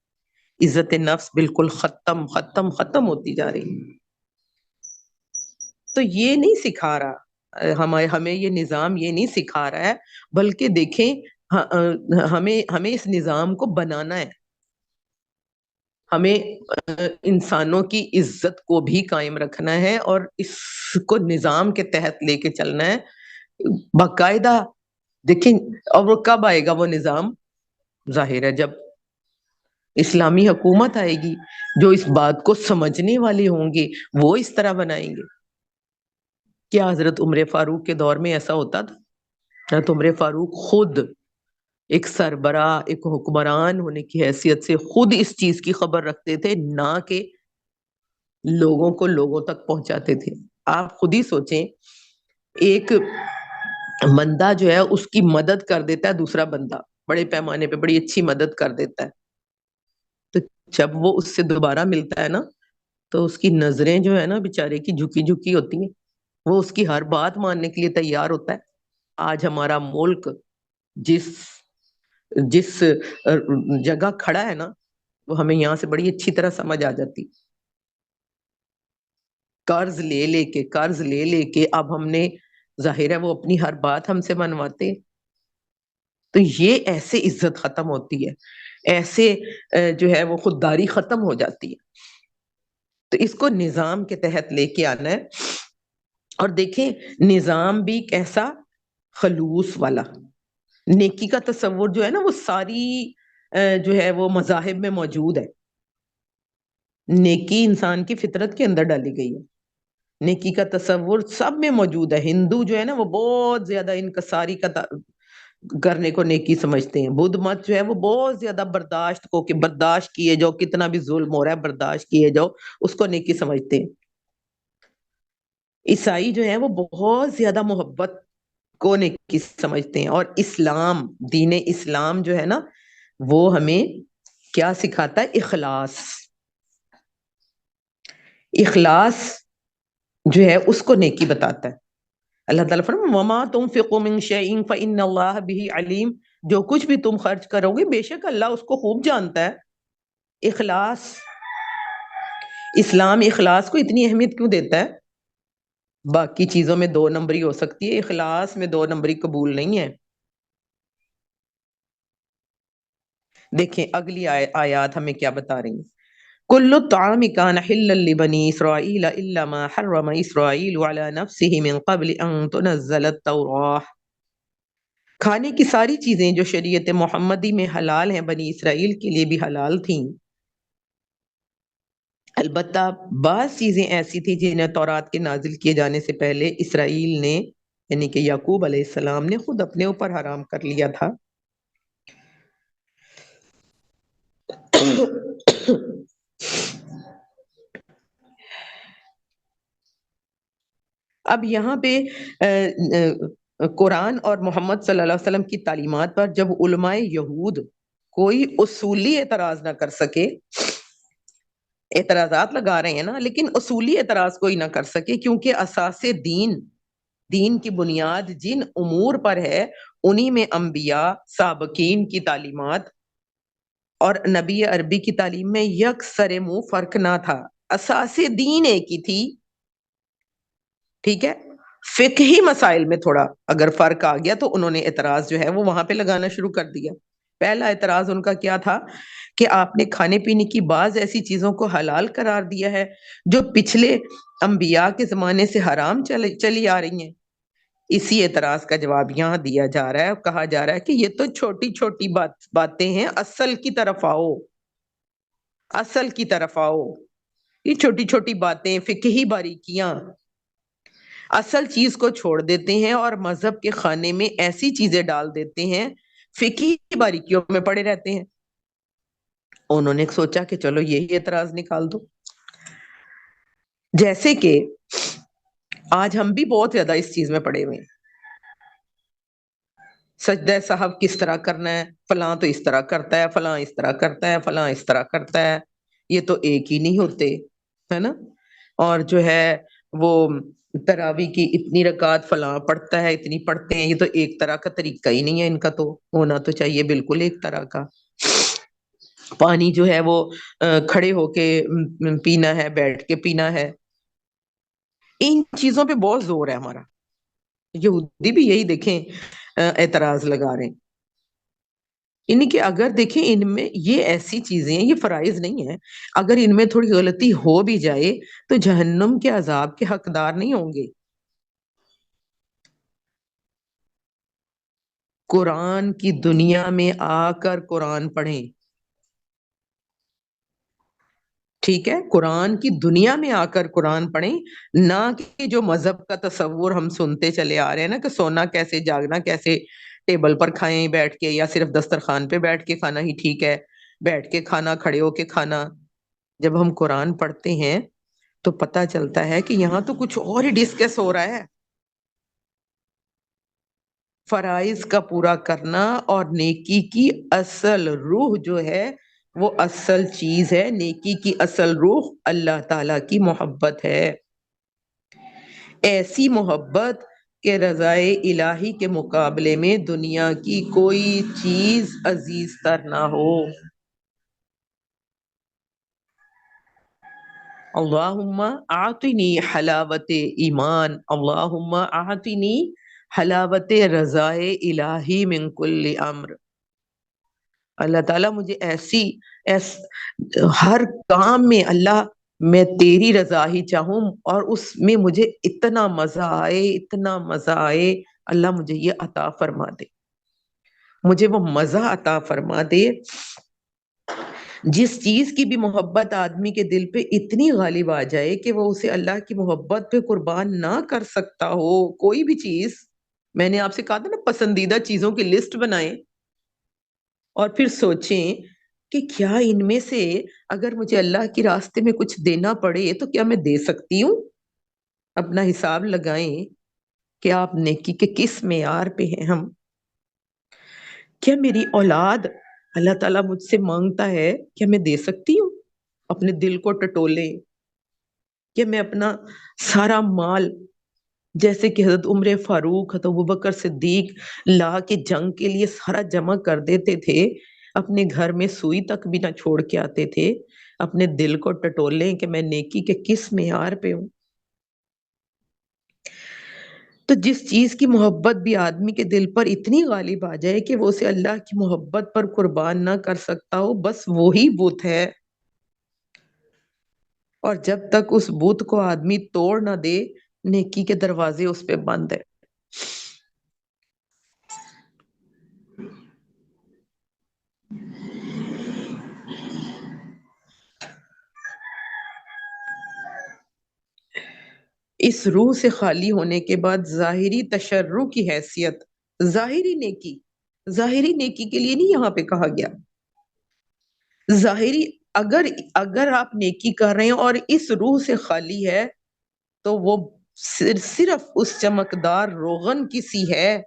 عزت نفس بالکل ختم ختم ختم ہوتی جا رہی ہے۔ تو یہ نہیں سکھا رہا ہمیں یہ نظام یہ نہیں سکھا رہا ہے، بلکہ دیکھیں ہمیں اس نظام کو بنانا ہے، ہمیں انسانوں کی عزت کو بھی قائم رکھنا ہے، اور اس کو نظام کے تحت لے کے چلنا ہے باقاعدہ۔ دیکھیں، اور وہ کب آئے گا وہ نظام؟ ظاہر ہے جب اسلامی حکومت آئے گی، جو اس بات کو سمجھنے والے ہوں گے وہ اس طرح بنائیں گے۔ کیا حضرت عمر فاروق کے دور میں ایسا ہوتا تھا؟ حضرت عمر فاروق خود ایک سربراہ، ایک حکمران ہونے کی حیثیت سے خود اس چیز کی خبر رکھتے تھے، نہ کہ لوگوں کو لوگوں تک پہنچاتے تھے۔ آپ خود ہی سوچیں، ایک بندہ جو ہے اس کی مدد کر دیتا ہے دوسرا بندہ، بڑے پیمانے پہ بڑی اچھی مدد کر دیتا ہے، تو جب وہ اس سے دوبارہ ملتا ہے نا، تو اس کی نظریں جو ہے نا بیچارے کی جھکی جھکی ہوتی ہیں، وہ اس کی ہر بات ماننے کے لیے تیار ہوتا ہے۔ آج ہمارا ملک جس جس جگہ کھڑا ہے نا، وہ ہمیں یہاں سے بڑی اچھی طرح سمجھ آ جاتی۔ قرض لے لے کے اب ہم نے، ظاہر ہے وہ اپنی ہر بات ہم سے منواتے، تو یہ ایسے عزت ختم ہوتی ہے، ایسے جو ہے وہ خودداری ختم ہو جاتی ہے۔ تو اس کو نظام کے تحت لے کے آنا ہے، اور دیکھیں نظام بھی کیسا؟ خلوص والا۔ نیکی کا تصور جو ہے نا، وہ ساری جو ہے وہ مذاہب میں موجود ہے۔ نیکی انسان کی فطرت کے اندر ڈالی گئی ہے، نیکی کا تصور سب میں موجود ہے۔ ہندو جو ہے نا وہ بہت زیادہ انکساری کرنے کو نیکی سمجھتے ہیں، بدھ مت جو ہے وہ بہت زیادہ برداشت کو، کہ برداشت کیے جاؤ، کتنا بھی ظلم ہو رہا ہے برداشت کیے جاؤ، اس کو نیکی سمجھتے ہیں۔ عیسائی جو ہے وہ بہت زیادہ محبت کو نیکی سمجھتے ہیں، اور اسلام، دین اسلام جو ہے نا، وہ ہمیں کیا سکھاتا ہے؟ اخلاص۔ اخلاص جو ہے اس کو نیکی بتاتا ہے۔ اللہ تعالیٰ فرماتا ہے وَمَا تُنْفِقُوا مِنْ شَيْءٍ فَإِنَّ اللَّهَ بِهِ عَلِيمٌ، جو کچھ بھی تم خرچ کرو گے بے شک اللہ اس کو خوب جانتا ہے۔ اخلاص، اسلام اخلاص کو اتنی اہمیت کیوں دیتا ہے؟ باقی چیزوں میں دو نمبری ہو سکتی ہے، اخلاص میں دو نمبری قبول نہیں ہے۔ دیکھیں اگلی آیات ہمیں کیا بتا رہی ہیں۔ كل الطعام كان حلا لبني إسرائيل إلا ما حرم إسرائيل على نفسه من قبل أن تنزل التوراة۔ کھانے کی ساری چیزیں جو شریعت محمدی میں حلال ہیں، بنی اسرائیل کے لیے بھی حلال تھیں، البتہ بعض چیزیں ایسی تھیں جنہیں تورات کے نازل کیے جانے سے پہلے اسرائیل نے، یعنی کہ یعقوب علیہ السلام نے خود اپنے اوپر حرام کر لیا تھا۔ اب یہاں پہ قرآن اور محمد صلی اللہ علیہ وسلم کی تعلیمات پر جب علماء یہود کوئی اصولی اعتراض نہ کر سکے، اعتراضات لگا رہے ہیں نا، لیکن اصولی اعتراض کوئی نہ کر سکے، کیونکہ اساس دین دین کی بنیاد جن امور پر ہے انہی میں انبیاء سابقین کی تعلیمات اور نبی عربی کی تعلیم میں یکسر منہ فرق نہ تھا، اساس دین ایک ہی تھی، ٹھیک ہے۔ فقہی مسائل میں تھوڑا اگر فرق آ گیا تو انہوں نے اعتراض جو ہے وہ وہاں پہ لگانا شروع کر دیا۔ پہلا اعتراض ان کا کیا تھا کہ آپ نے کھانے پینے کی بعض ایسی چیزوں کو حلال قرار دیا ہے جو پچھلے انبیاء کے زمانے سے حرام چلی آ رہی ہیں۔ اسی اعتراض کا جواب یہاں دیا جا رہا ہے، کہا جا رہا ہے کہ یہ تو چھوٹی چھوٹی باتیں ہیں، اصل کی طرف آؤ، اصل کی طرف آؤ۔ یہ چھوٹی چھوٹی باتیں، فقہی باریکیاں، اصل چیز کو چھوڑ دیتے ہیں اور مذہب کے خانے میں ایسی چیزیں ڈال دیتے ہیں، فقہی باریکیوں میں پڑے رہتے ہیں۔ انہوں نے سوچا کہ چلو یہی اعتراض نکال دو۔ جیسے کہ آج ہم بھی بہت زیادہ اس چیز میں پڑے ہوئے ہیں، سجدہ صاحب کس طرح کرنا ہے، فلاں تو اس طرح کرتا ہے، فلاں اس طرح کرتا ہے، فلاں اس طرح کرتا ہے، یہ تو ایک ہی نہیں ہوتے، ہے نا۔ اور جو ہے وہ تراویح کی اتنی رکعت فلاں پڑھتا ہے، اتنی پڑھتے ہیں، یہ تو ایک طرح کا طریقہ ہی نہیں ہے، ان کا تو ہونا تو چاہیے بالکل ایک طرح کا۔ پانی جو ہے وہ کھڑے ہو کے پینا ہے، بیٹھ کے پینا ہے، ان چیزوں پہ بہت زور ہے ہمارا۔ یہودی بھی یہی دیکھیں اعتراض لگا رہے ہیں، یعنی کہ اگر دیکھیں ان میں یہ ایسی چیزیں ہیں، یہ فرائض نہیں ہے، اگر ان میں تھوڑی غلطی ہو بھی جائے تو جہنم کے عذاب کے حقدار نہیں ہوں گے۔ قرآن کی دنیا میں آ کر قرآن پڑھیں، ٹھیک ہے، قرآن کی دنیا میں آ کر قرآن پڑھیں، نہ کہ جو مذہب کا تصور ہم سنتے چلے آ رہے ہیں نا کہ سونا کیسے، جاگنا کیسے، ٹیبل پر کھائیں بیٹھ کے، یا صرف دسترخوان پہ بیٹھ کے کھانا ہی ٹھیک ہے، بیٹھ کے کھانا، کھڑے ہو کے کھانا۔ جب ہم قرآن پڑھتے ہیں تو پتہ چلتا ہے کہ یہاں تو کچھ اور ہی ڈسکس ہو رہا ہے۔ فرائض کا پورا کرنا اور نیکی کی اصل روح جو ہے وہ اصل چیز ہے، نیکی کی اصل روح اللہ تعالی کی محبت ہے، ایسی محبت کہ رضائے الہی کے مقابلے میں دنیا کی کوئی چیز عزیز تر نہ ہو۔ اللہم اعطنی حلاوت ایمان، اللہم اعطنی حلاوت رضائے الہی من کل امر۔ اللہ تعالیٰ مجھے ہر کام میں اللہ میں تیری رضا ہی چاہوں، اور اس میں مجھے اتنا مزہ آئے، اتنا مزہ آئے، اللہ مجھے یہ عطا فرما دے، مجھے وہ مزہ عطا فرما دے۔ جس چیز کی بھی محبت آدمی کے دل پہ اتنی غالب آ جائے کہ وہ اسے اللہ کی محبت پہ قربان نہ کر سکتا ہو، کوئی بھی چیز، میں نے آپ سے کہا تھا نا پسندیدہ چیزوں کی لسٹ بنائیں اور پھر سوچیں کہ کیا ان میں سے اگر مجھے اللہ کے راستے میں کچھ دینا پڑے تو کیا میں دے سکتی ہوں؟ اپنا حساب لگائیں کہ آپ نیکی کے کس معیار پہ ہیں ہم۔ کیا میری اولاد اللہ تعالیٰ مجھ سے مانگتا ہے، کیا میں دے سکتی ہوں؟ اپنے دل کو ٹٹولے کہ میں اپنا سارا مال، جیسے کہ حضرت عمر فاروق، حضرت ابوبکر صدیق لا کے جنگ کے لیے سارا جمع کر دیتے تھے، اپنے گھر میں سوئی تک بھی نہ چھوڑ کے آتے تھے، اپنے دل کو ٹٹولیں کہ میں نیکی کے کس معیار پہ ہوں۔ تو جس چیز کی محبت بھی آدمی کے دل پر اتنی غالب آ جائے کہ وہ اسے اللہ کی محبت پر قربان نہ کر سکتا ہو، بس وہی بت ہے، اور جب تک اس بت کو آدمی توڑ نہ دے نیکی کے دروازے اس پہ بند ہے۔ اس روح سے خالی ہونے کے بعد ظاہری تشرع کی حیثیت، ظاہری نیکی کے لیے نہیں یہاں پہ کہا گیا، ظاہری اگر آپ نیکی کر رہے ہیں اور اس روح سے خالی ہے تو وہ صرف اس چمکدار روغن کی سی ہے،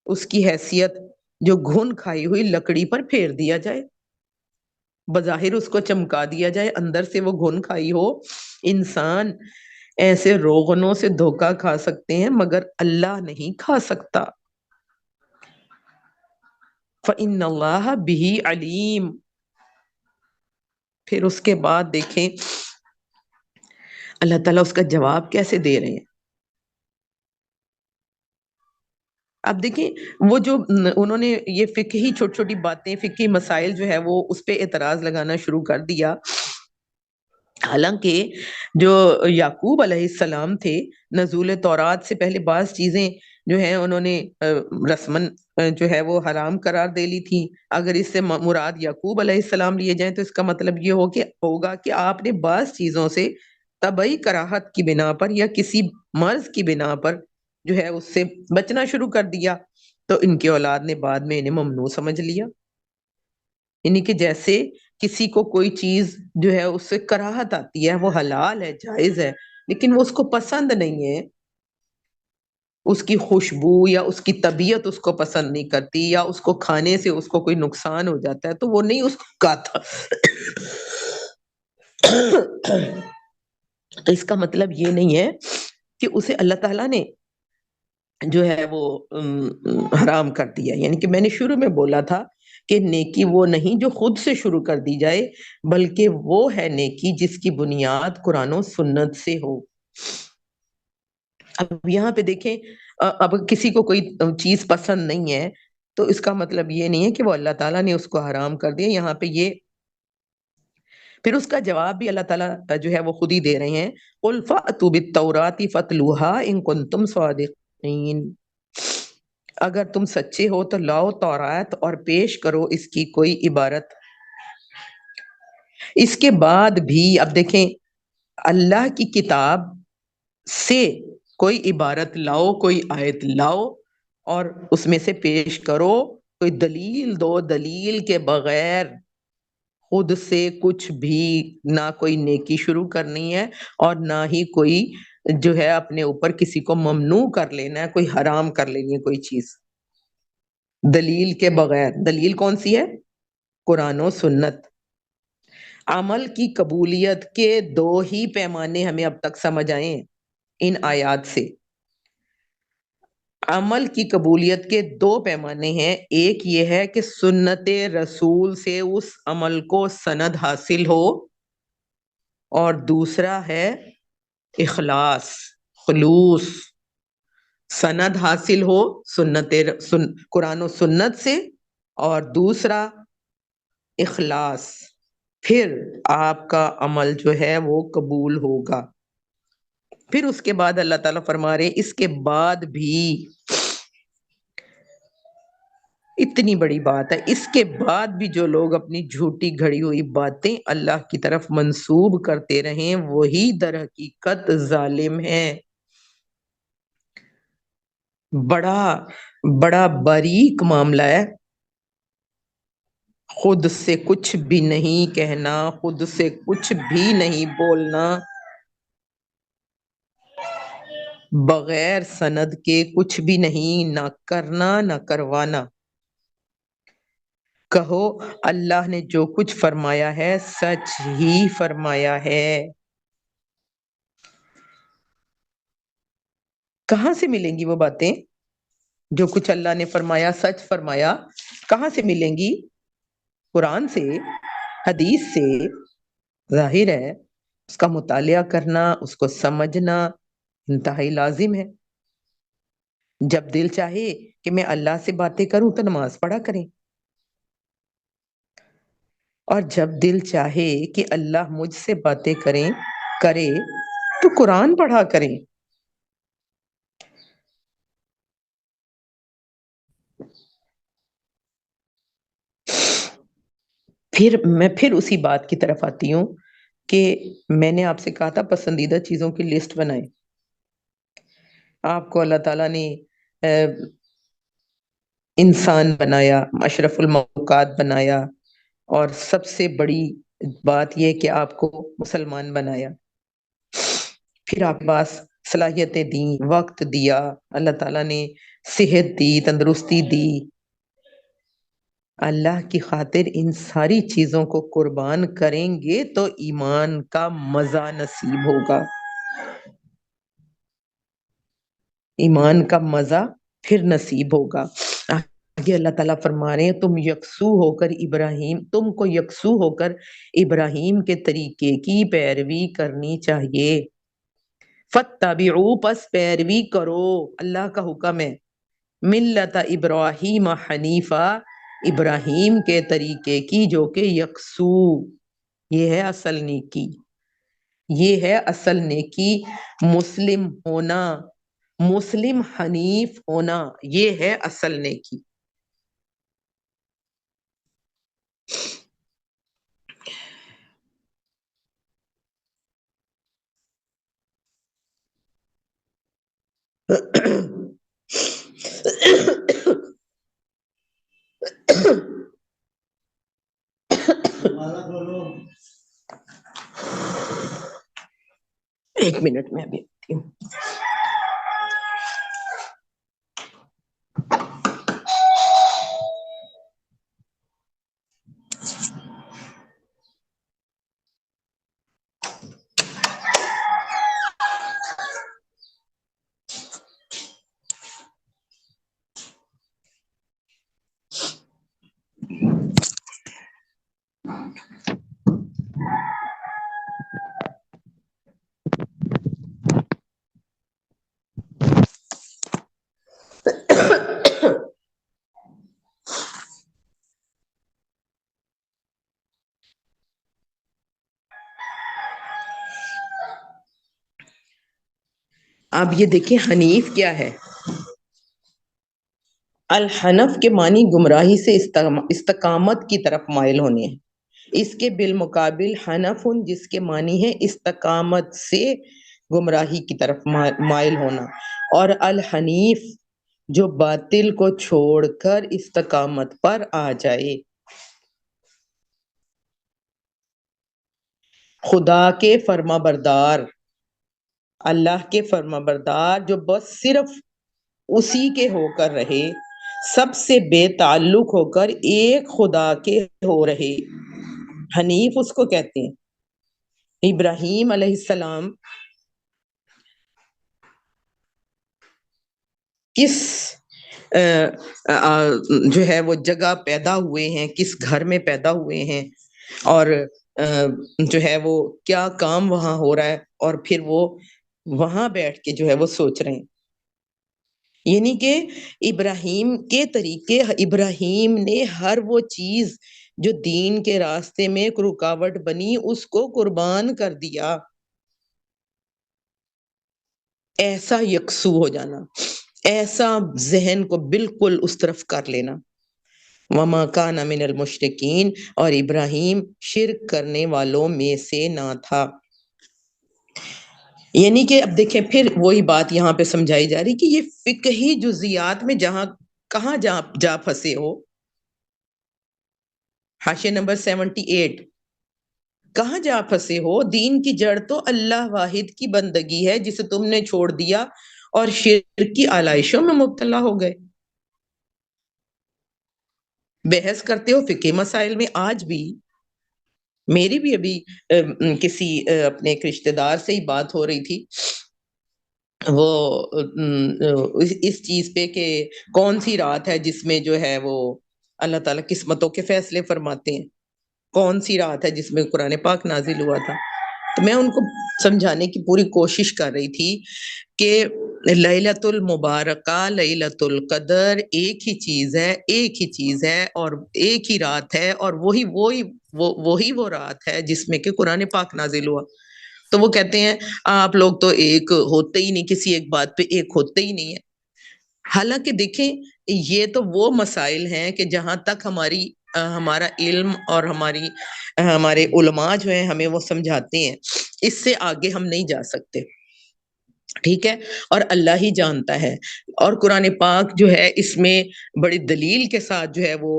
اس کی حیثیت جو گھن کھائی ہوئی لکڑی پر پھیر دیا جائے، بظاہر اس کو چمکا دیا جائے، اندر سے وہ گھن کھائی ہو۔ انسان ایسے روغنوں سے دھوکا کھا سکتے ہیں مگر اللہ نہیں کھا سکتا. فَإِنَّ اللَّهَ بِهِ عَلِيمٌ. پھر اس کے بعد دیکھیں اللہ تعالیٰ اس کا جواب کیسے دے رہے ہیں. اب دیکھیں وہ جو انہوں نے یہ فقہی چھوٹی چھوٹی باتیں، فقہی مسائل جو ہے وہ اس پہ اعتراض لگانا شروع کر دیا. حالانکہ جو یعقوب علیہ السلام تھے، نزول تورات سے پہلے بعض چیزیں جو ہیں انہوں نے رسمن جو ہے وہ حرام قرار دے لی تھی. اگر اس سے مراد یعقوب علیہ السلام لیے جائیں تو اس کا مطلب یہ ہوگا کہ آپ نے بعض چیزوں سے طبعی کراہت کی بنا پر یا کسی مرض کی بنا پر جو ہے اس سے بچنا شروع کر دیا، تو ان کی اولاد نے بعد میں انہیں ممنوع سمجھ لیا. یعنی کہ جیسے کسی کو کوئی چیز جو ہے اس سے کراہت آتی ہے، وہ حلال ہے، جائز ہے، لیکن وہ اس کو پسند نہیں ہے، اس کی خوشبو یا اس کی طبیعت اس کو پسند نہیں کرتی، یا اس کو کھانے سے اس کو کوئی نقصان ہو جاتا ہے تو وہ نہیں اس کو کھاتا. تو اس کا مطلب یہ نہیں ہے کہ اسے اللہ تعالیٰ نے جو ہے وہ حرام کر دیا. یعنی کہ میں نے شروع میں بولا تھا کہ نیکی وہ نہیں جو خود سے شروع کر دی جائے، بلکہ وہ ہے نیکی جس کی بنیاد قرآن و سنت سے ہو. اب یہاں پہ دیکھیں، اب کسی کو کوئی چیز پسند نہیں ہے تو اس کا مطلب یہ نہیں ہے کہ وہ اللہ تعالیٰ نے اس کو حرام کر دیا. یہاں پہ یہ پھر اس کا جواب بھی اللہ تعالیٰ جو ہے وہ خود ہی دے رہے ہیں. قُلْ فَأْتُوا بِالتَّوْرَاةِ فَاتْلُوهَا إِن كُنتُمْ صَادِقِينَ. اگر تم سچے ہو تو لاؤ تورات اور پیش کرو اس کی کوئی عبارت. اس کے بعد بھی اب دیکھیں اللہ کی کتاب سے کوئی عبارت لاؤ، کوئی آیت لاؤ اور اس میں سے پیش کرو، کوئی دلیل دو. دلیل کے بغیر خود سے کچھ بھی نہ کوئی نیکی شروع کرنی ہے اور نہ ہی کوئی جو ہے اپنے اوپر کسی کو ممنوع کر لینا ہے، کوئی حرام کر لینی ہے کوئی چیز دلیل کے بغیر. دلیل کون سی ہے؟ قرآن و سنت. عمل کی قبولیت کے دو ہی پیمانے ہمیں اب تک سمجھ آئے ہیں ان آیات سے. عمل کی قبولیت کے دو پیمانے ہیں. ایک یہ ہے کہ سنت رسول سے اس عمل کو سند حاصل ہو، اور دوسرا ہے اخلاص، خلوص. سند حاصل ہو قرآن و سنت سے، اور دوسرا اخلاص، پھر آپ کا عمل جو ہے وہ قبول ہوگا. پھر اس کے بعد اللہ تعالیٰ فرما رہے اس کے بعد بھی اتنی بڑی بات ہے، اس کے بعد بھی جو لوگ اپنی جھوٹی گھڑی ہوئی باتیں اللہ کی طرف منسوب کرتے رہیں وہی در حقیقت ظالم ہیں. بڑا بڑا باریک معاملہ ہے. خود سے کچھ بھی نہیں کہنا، خود سے کچھ بھی نہیں بولنا، بغیر سند کے کچھ بھی نہیں، نہ کرنا نہ کروانا. کہو اللہ نے جو کچھ فرمایا ہے سچ ہی فرمایا ہے. کہاں سے ملیں گی وہ باتیں؟ جو کچھ اللہ نے فرمایا سچ فرمایا، کہاں سے ملیں گی؟ قرآن سے، حدیث سے. ظاہر ہے اس کا مطالعہ کرنا، اس کو سمجھنا انتہائی لازم ہے. جب دل چاہے کہ میں اللہ سے باتیں کروں تو نماز پڑھا کریں، اور جب دل چاہے کہ اللہ مجھ سے باتیں کرے تو قرآن پڑھا کریں. پھر اسی بات کی طرف آتی ہوں کہ میں نے آپ سے کہا تھا پسندیدہ چیزوں کی لسٹ بنائیں. آپ کو اللہ تعالیٰ نے انسان بنایا، اشرف المخلوقات بنایا، اور سب سے بڑی بات یہ کہ آپ کو مسلمان بنایا. پھر آپ کے پاس صلاحیتیں دیں، وقت دیا، اللہ تعالیٰ نے صحت دی، تندرستی دی. اللہ کی خاطر ان ساری چیزوں کو قربان کریں گے تو ایمان کا مزہ نصیب ہوگا. ایمان کا مزہ پھر نصیب ہوگا۔ آگے اللہ تعالیٰ فرما رہے ہیں تم کو یکسو ہو کر ابراہیم کے طریقے کی پیروی کرنی چاہیے۔ فَاتَّبِعُوا، پس پیروی کرو، اللہ کا حکم ہے، ملت ابراہیم حنیفہ، ابراہیم کے طریقے کی جو کہ یکسو، یہ ہے اصل نیکی، یہ ہے اصل نیکی، مسلم ہونا، مسلم حنیف ہونا، یہ ہے اصل نیکی۔ ایک منٹ میں ابھی آتی ہوں۔ اب یہ دیکھیں حنیف کیا ہے؟ الحنف کے معنی گمراہی سے استقامت کی طرف مائل ہونے ہیں، اس کے بالمقابل حنف جس کے معنی ہے استقامت سے گمراہی کی طرف مائل ہونا، اور الحنیف جو باطل کو چھوڑ کر استقامت پر آ جائے۔ خدا کے فرما بردار، اللہ کے فرما بردار جو بس صرف اسی کے ہو کر رہے، سب سے بے تعلق ہو کر ایک خدا کے ہو رہے، حنیف اس کو کہتے ہیں۔ ابراہیم علیہ السلام کس جو ہے وہ جگہ پیدا ہوئے ہیں، کس گھر میں پیدا ہوئے ہیں، اور جو ہے وہ کیا کام وہاں ہو رہا ہے، اور پھر وہ وہاں بیٹھ کے جو ہے وہ سوچ رہے ہیں، یعنی کہ ابراہیم کے طریقے، ابراہیم نے ہر وہ چیز جو دین کے راستے میں ایک رکاوٹ بنی اس کو قربان کر دیا۔ ایسا یکسو ہو جانا، ایسا ذہن کو بالکل اس طرف کر لینا۔ وما کان من المشرکین، اور ابراہیم شرک کرنے والوں میں سے نہ تھا۔ یعنی کہ اب دیکھیں پھر وہی بات یہاں پہ سمجھائی جا رہی کہ یہ فقہی جزیات میں کہاں جا پھنسے ہو۔ حاشیہ نمبر 78، کہاں جا پھنسے ہو؟ دین کی جڑ تو اللہ واحد کی بندگی ہے جسے تم نے چھوڑ دیا اور شرک کی آلائشوں میں مبتلا ہو گئے۔ بحث کرتے ہو فقہی مسائل میں، آج بھی میری بھی ابھی کسی اپنے ایک رشتہ دار سے ہی بات ہو رہی تھی، وہ اس چیز پہ کہ کون سی رات ہے جس میں جو ہے وہ اللہ تعالیٰ قسمتوں کے فیصلے فرماتے ہیں، کون سی رات ہے جس میں قرآن پاک نازل ہوا تھا۔ تو میں ان کو سمجھانے کی پوری کوشش کر رہی تھی کہ لیلۃ المبارکہ، لیلۃ القدر ایک ہی چیز ہے، ایک ہی چیز ہے، اور ایک ہی رات ہے، اور وہی وہ رات ہے جس میں کہ قرآن پاک نازل ہوا۔ تو وہ کہتے ہیں آپ لوگ تو ایک ہوتے ہی نہیں، کسی ایک بات پہ ایک ہوتے ہی نہیں ہے۔ حالانکہ دیکھیں یہ تو وہ مسائل ہیں کہ جہاں تک ہمارا علم اور ہمارے علماء جو ہیں ہمیں وہ سمجھاتے ہیں، اس سے آگے ہم نہیں جا سکتے، ٹھیک ہے، اور اللہ ہی جانتا ہے۔ اور قرآن پاک جو ہے اس میں بڑی دلیل کے ساتھ جو ہے وہ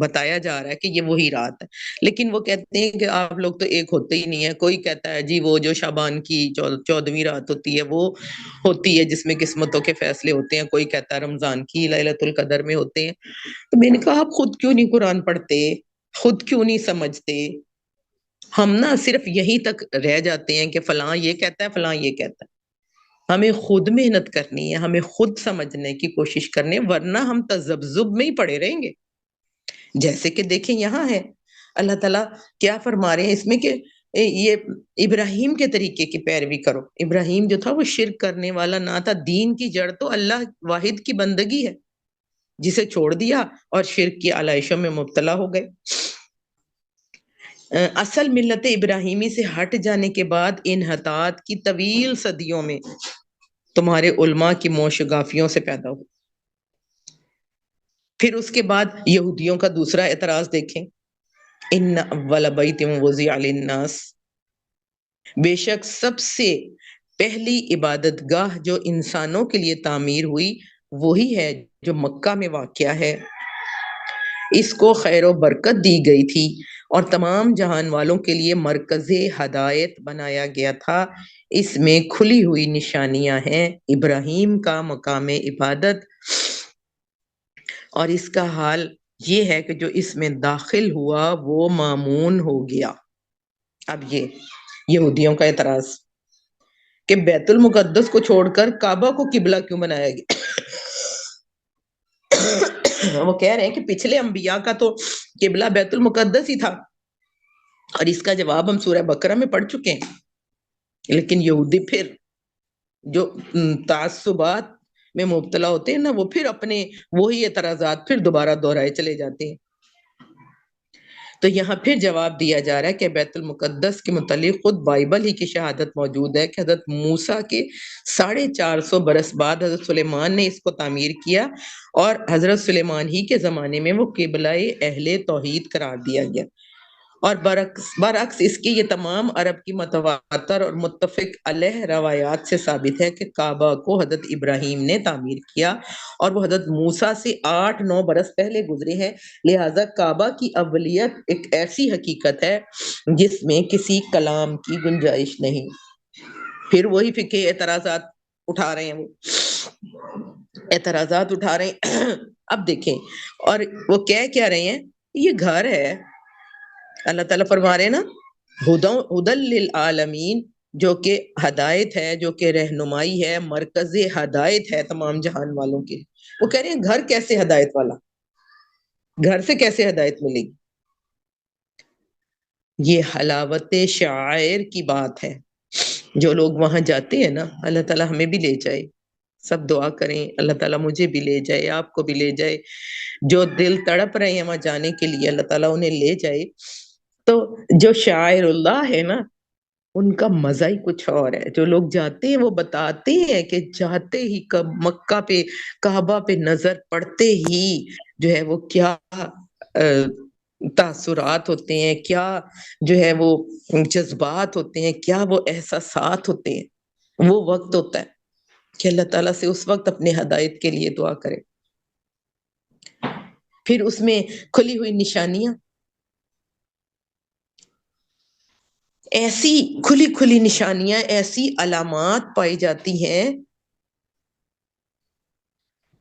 بتایا جا رہا ہے کہ یہ وہی رات ہے، لیکن وہ کہتے ہیں کہ آپ لوگ تو ایک ہوتے ہی نہیں ہے۔ کوئی کہتا ہے جی وہ جو شعبان کی 14ویں رات ہوتی ہے وہ ہوتی ہے جس میں قسمتوں کے فیصلے ہوتے ہیں، کوئی کہتا ہے رمضان کی لیلۃ القدر میں ہوتے ہیں۔ تو میں نے کہا آپ خود کیوں نہیں قرآن پڑھتے، خود کیوں نہیں سمجھتے؟ ہم نا صرف یہیں تک رہ جاتے ہیں کہ فلاں یہ کہتا ہے، فلاں یہ کہتا ہے۔ ہمیں خود محنت کرنی ہے، ہمیں خود سمجھنے کی کوشش کرنی ہے، ورنہ ہم تذبذب میں ہی پڑے رہیں گے۔ جیسے کہ دیکھیں یہاں ہے اللہ تعالیٰ کیا فرما رہے ہیں اس میں کہ یہ ابراہیم کے طریقے کی پیروی کرو۔ ابراہیم جو تھا وہ شرک کرنے والا نہ تھا، دین کی جڑ تو اللہ واحد کی بندگی ہے، جسے چھوڑ دیا اور شرک کی علائشوں میں مبتلا ہو گئے۔ اصل ملت ابراہیمی سے ہٹ جانے کے بعد انحطاط کی طویل صدیوں میں تمہارے علماء کی موشگافیوں سے پیدا ہو۔ پھر اس کے بعد یہودیوں کا دوسرا اعتراض دیکھیں، ان اول بیت وضع للناس، بے شک سب سے پہلی عبادت گاہ جو انسانوں کے لیے تعمیر ہوئی وہی ہے جو مکہ میں واقع ہے۔ اس کو خیر و برکت دی گئی تھی اور تمام جہان والوں کے لیے مرکز ہدایت بنایا گیا تھا۔ اس میں کھلی ہوئی نشانیاں ہیں ابراہیم کا مقام عبادت، اور اس کا حال یہ ہے کہ جو اس میں داخل ہوا وہ مامون ہو گیا۔ اب یہ یہودیوں کا اعتراض کہ بیت المقدس کو چھوڑ کر کعبہ کو قبلہ کیوں بنایا گیا؟ وہ کہہ رہے ہیں کہ پچھلے انبیاء کا تو قبلہ بیت المقدس ہی تھا، اور اس کا جواب ہم سورہ بقرہ میں پڑھ چکے ہیں۔ لیکن یہودی پھر جو تعصبات میں مبتلا ہوتے ہیں نا، وہ پھر اپنے وہی اعتراضات پھر دوبارہ دہرائے چلے جاتے ہیں۔ تو یہاں پھر جواب دیا جا رہا ہے کہ بیت المقدس کے متعلق خود بائبل ہی کی شہادت موجود ہے کہ حضرت موسیٰ کے 450 برس بعد حضرت سلیمان نے اس کو تعمیر کیا، اور حضرت سلیمان ہی کے زمانے میں وہ قبلہ اہل توحید قرار دیا گیا۔ اور برعکس اس کی یہ تمام عرب کی متواتر اور متفق علیہ روایات سے ثابت ہے کہ کعبہ کو حضرت ابراہیم نے تعمیر کیا، اور وہ حضرت موسیٰ سے 8-9 برس پہلے گزرے ہیں۔ لہٰذا کعبہ کی اولیت ایک ایسی حقیقت ہے جس میں کسی کلام کی گنجائش نہیں۔ پھر وہی فقہی اعتراضات اٹھا رہے ہیں، وہ اعتراضات اٹھا رہے ہیں۔ اب دیکھیں، اور وہ کیا رہے ہیں، یہ گھر ہے، اللہ تعالیٰ فرما رہے ہیں نا ہدی للعالمین، جو کہ ہدایت ہے، جو کہ رہنمائی ہے، مرکز ہدایت ہے تمام جہان والوں کے۔ وہ کہہ رہے ہیں گھر کیسے ہدایت والا، گھر سے کیسے ہدایت ملے گی؟ یہ حلاوت شعائر کی بات ہے۔ جو لوگ وہاں جاتے ہیں نا، اللہ تعالیٰ ہمیں بھی لے جائے، سب دعا کریں اللہ تعالیٰ مجھے بھی لے جائے، آپ کو بھی لے جائے، جو دل تڑپ رہے ہیں وہاں جانے کے لیے اللہ تعالیٰ انہیں لے جائے۔ تو جو شاعر اللہ ہے نا، ان کا مزہ ہی کچھ اور ہے۔ جو لوگ جاتے ہیں وہ بتاتے ہیں کہ جاتے ہی مکہ پہ کعبہ پہ نظر پڑتے ہی جو ہے وہ کیا تاثرات ہوتے ہیں، کیا جو ہے وہ جذبات ہوتے ہیں، کیا وہ احساسات ہوتے ہیں۔ وہ وقت ہوتا ہے کہ اللہ تعالیٰ سے اس وقت اپنے ہدایت کے لیے دعا کرے۔ پھر اس میں کھلی ہوئی نشانیاں، ایسی کھلی نشانیاں، ایسی علامات پائی جاتی ہیں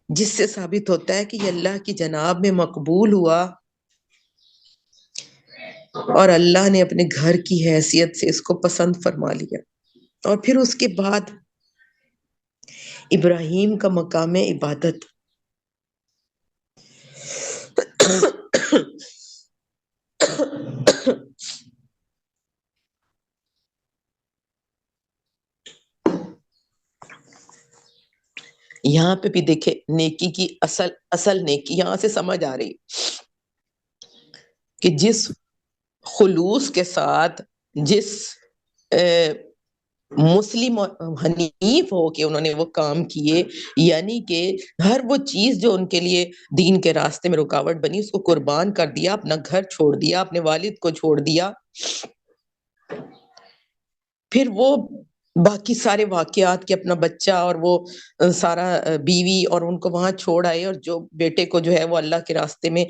جس سے ثابت ہوتا ہے کہ یہ اللہ کی جناب میں مقبول ہوا، اور اللہ نے اپنے گھر کی حیثیت سے اس کو پسند فرما لیا۔ اور پھر اس کے بعد ابراہیم کا مقام عبادت، یہاں پہ بھی دیکھے نیکی کی اصل نیکی یہاں سے سمجھ آ رہی کہ جس خلوص کے ساتھ، جس مسلم حنیف ہو کے انہوں نے وہ کام کیے، یعنی کہ ہر وہ چیز جو ان کے لیے دین کے راستے میں رکاوٹ بنی اس کو قربان کر دیا، اپنا گھر چھوڑ دیا، اپنے والد کو چھوڑ دیا، پھر وہ باقی سارے واقعات کہ اپنا بچہ اور وہ سارا بیوی اور ان کو وہاں چھوڑ آئے، اور جو بیٹے کو جو ہے وہ اللہ کے راستے میں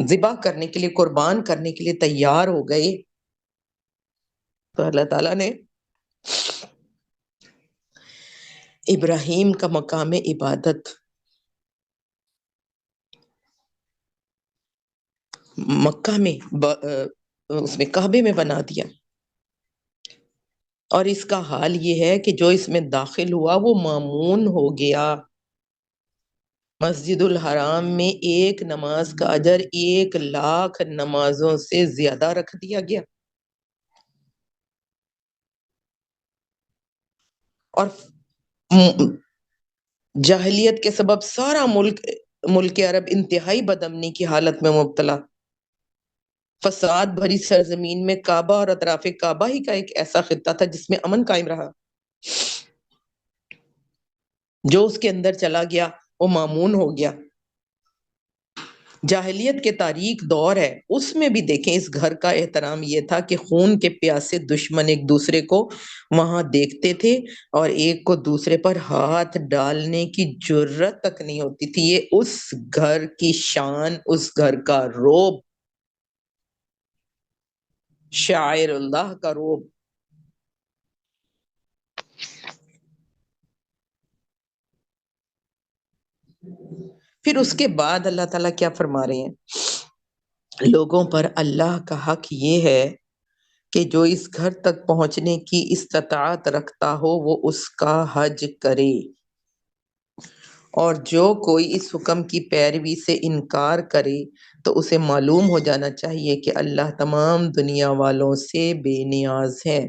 ذبح کرنے کے لیے، قربان کرنے کے لیے تیار ہو گئے۔ تو اللہ تعالیٰ نے ابراہیم کا مقام عبادت مکہ میں اس میں کعبے میں بنا دیا، اور اس کا حال یہ ہے کہ جو اس میں داخل ہوا وہ مامون ہو گیا. مسجد الحرام میں ایک نماز کا اجر 1,00,000 نمازوں سے زیادہ رکھ دیا گیا. اور جاہلیت کے سبب سارا ملک عرب انتہائی بدامنی کی حالت میں مبتلا. فساد بھری سرزمین میں کعبہ اور اطراف کعبہ ہی کا ایک ایسا خطہ تھا جس میں امن قائم رہا. جو اس کے اندر چلا گیا وہ مامون ہو گیا. جاہلیت کے تاریک دور ہے، اس میں بھی دیکھیں اس گھر کا احترام یہ تھا کہ خون کے پیاسے دشمن ایک دوسرے کو وہاں دیکھتے تھے اور ایک کو دوسرے پر ہاتھ ڈالنے کی جرت تک نہیں ہوتی تھی. یہ اس گھر کی شان، اس گھر کا روب، شاعر اللہ کا روب. پھر اس کے بعد اللہ تعالیٰ کیا فرما رہے ہیں؟ لوگوں پر اللہ کا حق یہ ہے کہ جو اس گھر تک پہنچنے کی استطاعت رکھتا ہو وہ اس کا حج کرے، اور جو کوئی اس حکم کی پیروی سے انکار کرے تو اسے معلوم ہو جانا چاہیے کہ اللہ تمام دنیا والوں سے بے نیاز ہے.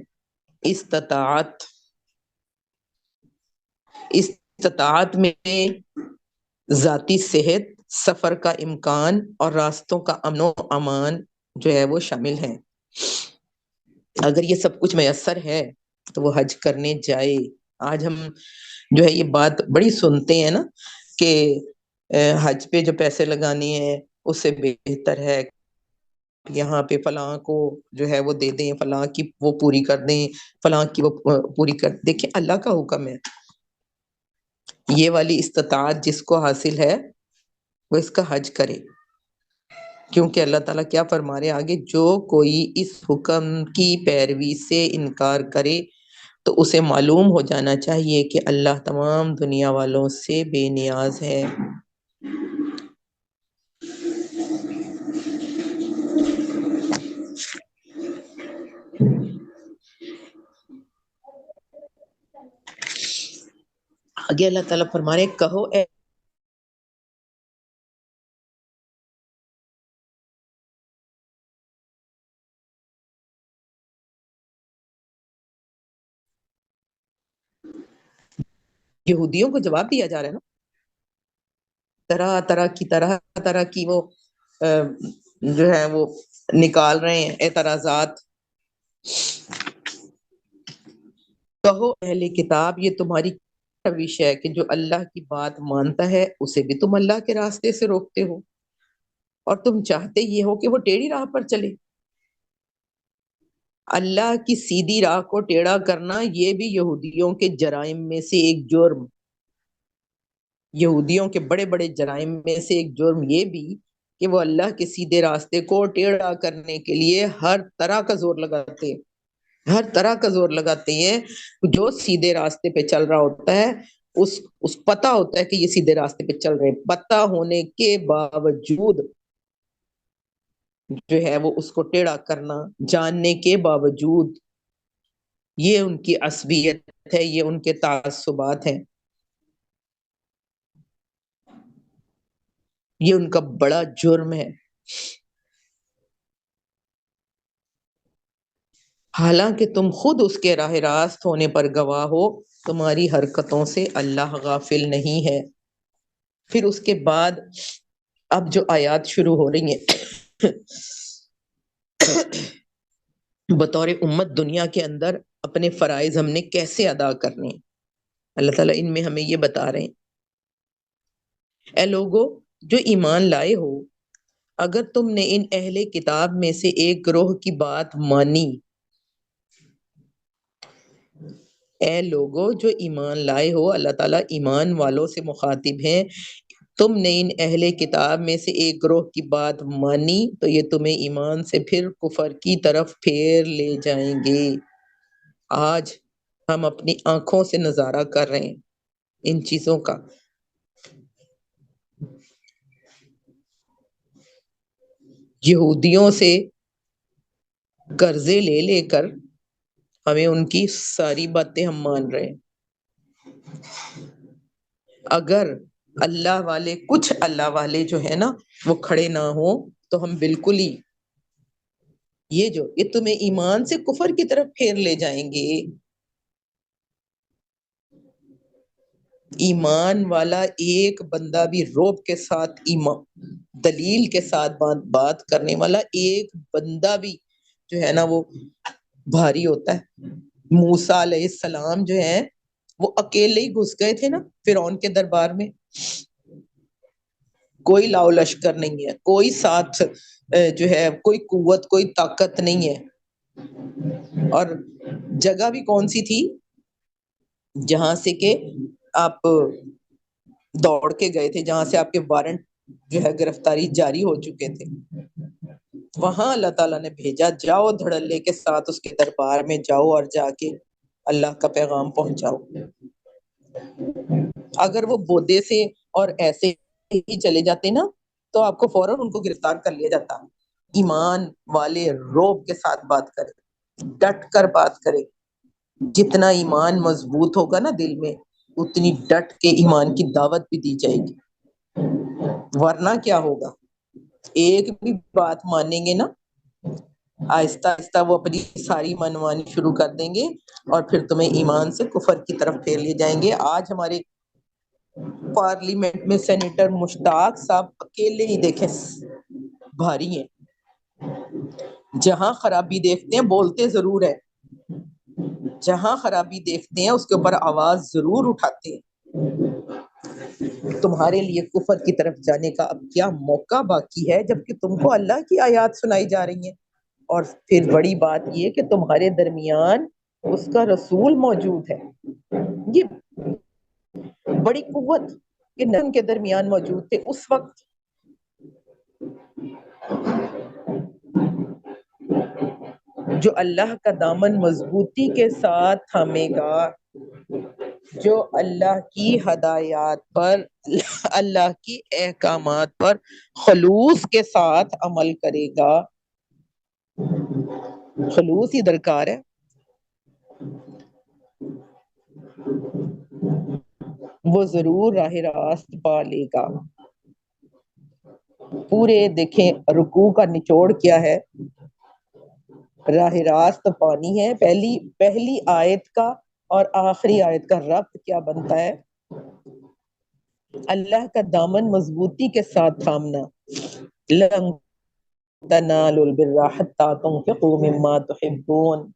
استطاعت میں ذاتی صحت، سفر کا امکان اور راستوں کا امن و امان جو ہے وہ شامل ہیں. اگر یہ سب کچھ میسر ہے تو وہ حج کرنے جائے. آج ہم جو ہے یہ بات بڑی سنتے ہیں نا کہ حج پہ جو پیسے لگانے ہیں اس سے بہتر ہے یہاں پہ فلاں کو جو ہے وہ دے دیں، فلاں کی وہ پوری کر دیں، فلاں کی وہ پوری کر. دیکھیں اللہ کا حکم ہے، یہ والی استطاعت جس کو حاصل ہے وہ اس کا حج کرے. کیونکہ اللہ تعالیٰ کیا فرما رہے آگے، جو کوئی اس حکم کی پیروی سے انکار کرے تو اسے معلوم ہو جانا چاہیے کہ اللہ تمام دنیا والوں سے بے نیاز ہے. آگے اللہ تعالیٰ فرما رہے کہو اے یہودیوں کو جواب دیا جا رہا ہے نا، طرح طرح کی وہ جو ہے وہ نکال رہے ہیں اعتراضات. کہو اہل کتاب یہ تمہاری روش ہے کہ جو اللہ کی بات مانتا ہے اسے بھی تم اللہ کے راستے سے روکتے ہو اور تم چاہتے یہ ہو کہ وہ ٹیڑھی راہ پر چلے. اللہ کی سیدھی راہ کو ٹیڑھا کرنا یہ بھی یہودیوں کے جرائم میں سے ایک جرم، یہودیوں کے بڑے بڑے جرائم میں سے ایک جرم یہ بھی کہ وہ اللہ کے سیدھے راستے کو ٹیڑھا کرنے کے لیے ہر طرح کا زور لگاتے ہیں، ہر طرح کا زور لگاتے ہیں. جو سیدھے راستے پہ چل رہا ہوتا ہے اس پتہ ہوتا ہے کہ یہ سیدھے راستے پہ چل رہے ہیں، پتہ ہونے کے باوجود جو ہے وہ اس کو ٹیڑھا کرنا، جاننے کے باوجود، یہ ان کی عصبیت ہے، یہ ان کے تعصبات ہیں، یہ ان کا بڑا جرم ہے. حالانکہ تم خود اس کے راہ راست ہونے پر گواہ ہو، تمہاری حرکتوں سے اللہ غافل نہیں ہے. پھر اس کے بعد اب جو آیات شروع ہو رہی ہیں بطور امت دنیا کے اندر اپنے فرائض ہم نے کیسے ادا کرنے، اللہ تعالیٰ ان میں ہمیں یہ بتا رہے ہیں. اے لوگو جو ایمان لائے ہو، اگر تم نے ان اہل کتاب میں سے ایک گروہ کی بات مانی، اے لوگو جو ایمان لائے ہو، اللہ تعالیٰ ایمان والوں سے مخاطب ہیں، تم نے ان اہل کتاب میں سے ایک گروہ کی بات مانی تو یہ تمہیں ایمان سے پھر کفر کی طرف پھیر لے جائیں گے. آج ہم اپنی آنکھوں سے نظارہ کر رہے ہیں ان چیزوں کا. یہودیوں سے قرضے لے لے کر ہمیں ان کی ساری باتیں ہم مان رہے ہیں. اگر اللہ والے کچھ اللہ والے جو ہے نا وہ کھڑے نہ ہو تو ہم بالکل ہی یہ تمہیں ایمان سے کفر کی طرف پھیر لے جائیں گے. ایمان والا ایک بندہ بھی روب کے ساتھ ایمان دلیل کے ساتھ بات کرنے والا ایک بندہ بھی جو ہے نا وہ بھاری ہوتا ہے. موسیٰ علیہ السلام جو ہے وہ اکیلے ہی گھس گئے تھے نا فرعون کے دربار میں. کوئی لاؤ لشکر نہیں ہے, کوئی ساتھ جو ہے کوئی قوت کوئی طاقت نہیں ہے. اور جگہ بھی کون سی تھی جہاں سے کہ آپ دوڑ کے گئے تھے, جہاں سے آپ کے وارنٹ جو ہے گرفتاری جاری ہو چکے تھے. وہاں اللہ تعالیٰ نے بھیجا, جاؤ دھڑلے کے ساتھ اس کے دربار میں جاؤ اور جا کے اللہ کا پیغام پہنچاؤ. اگر وہ بودے سے اور ایسے ہی چلے جاتے نا تو آپ کو فوراً ان کو گرفتار کر لیا جاتا. ایمان والے روب کے ساتھ بات کرے, ڈٹ کر بات کرے. جتنا ایمان مضبوط ہوگا نا دل میں اتنی ڈٹ کے ایمان کی دعوت بھی دی جائے گی. ورنہ کیا ہوگا, ایک بھی بات مانیں گے نا آہستہ آہستہ وہ اپنی ساری منمانی شروع کر دیں گے اور پھر تمہیں ایمان سے کفر کی طرف پھیر لے جائیں گے. آج ہمارے پارلیمنٹ میں سینیٹر مشتاق صاحب اکیلے ہی دیکھیں بھاری ہیں. جہاں خرابی دیکھتے ہیں بولتے ضرور ہے, جہاں خرابی دیکھتے ہیں اس کے اوپر آواز ضرور اٹھاتے ہیں. تمہارے لیے کفر کی طرف جانے کا اب کیا موقع باقی ہے جبکہ تم کو اللہ کی آیات سنائی جا رہی ہیں. اور پھر بڑی بات یہ کہ تمہارے درمیان اس کا رسول موجود ہے. یہ بڑی قوت کہ ان کے درمیان موجود تھے اس وقت. جو اللہ کا دامن مضبوطی کے ساتھ تھامے گا, جو اللہ کی ہدایات پر اللہ کی احکامات پر خلوص کے ساتھ عمل کرے گا, خلوص ہی درکار ہے, وہ ضرور راہ راست پا لے گا. پورے دیکھیں رکوع کا نچوڑ کیا ہے, راہ راست پانی ہے. پہلی آیت کا اور آخری آیت کا ربط کیا بنتا ہے؟ اللہ کا دامن مضبوطی کے ساتھ تھامنا. لن تنالوا البر حتى تنفقوا مما تحبون.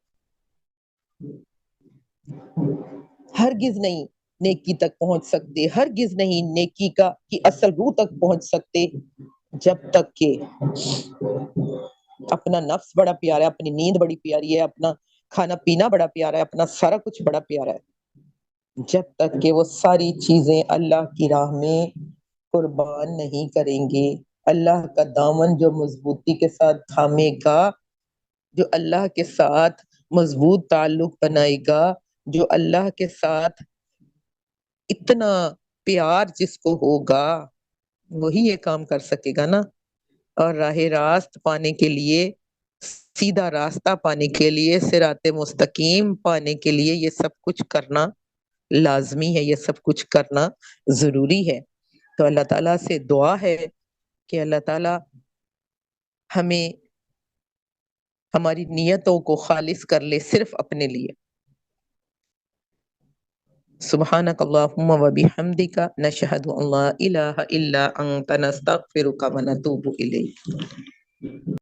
ہرگز نہیں نیکی تک پہنچ سکتے, ہرگز نہیں نیکی کی اصل روح تک پہنچ سکتے جب تک کہ اپنا نفس بڑا پیارا ہے, اپنی نیند بڑی پیاری ہے, اپنا کھانا پینا بڑا پیارا ہے, اپنا سارا کچھ بڑا پیارا ہے, جب تک کہ وہ ساری چیزیں اللہ کی راہ میں قربان نہیں کریں گے. اللہ کا دامن جو مضبوطی کے ساتھ تھامے گا, جو اللہ کے ساتھ مضبوط تعلق بنائے گا, جو اللہ کے ساتھ اتنا پیار جس کو ہوگا وہی یہ کام کر سکے گا نا. اور راہ راست پانے کے لیے, سیدھا راستہ پانے کے لیے, صراط مستقیم پانے کے لیے یہ سب کچھ کرنا لازمی ہے, یہ سب کچھ کرنا ضروری ہے. تو اللہ تعالیٰ سے دعا ہے کہ اللہ تعالیٰ ہمیں ہماری نیتوں کو خالص کر لے صرف اپنے لیے. سبحانک اللہم و بحمدک نشہد ان لا الہ الا انت نستغفرک و نتوب الیک.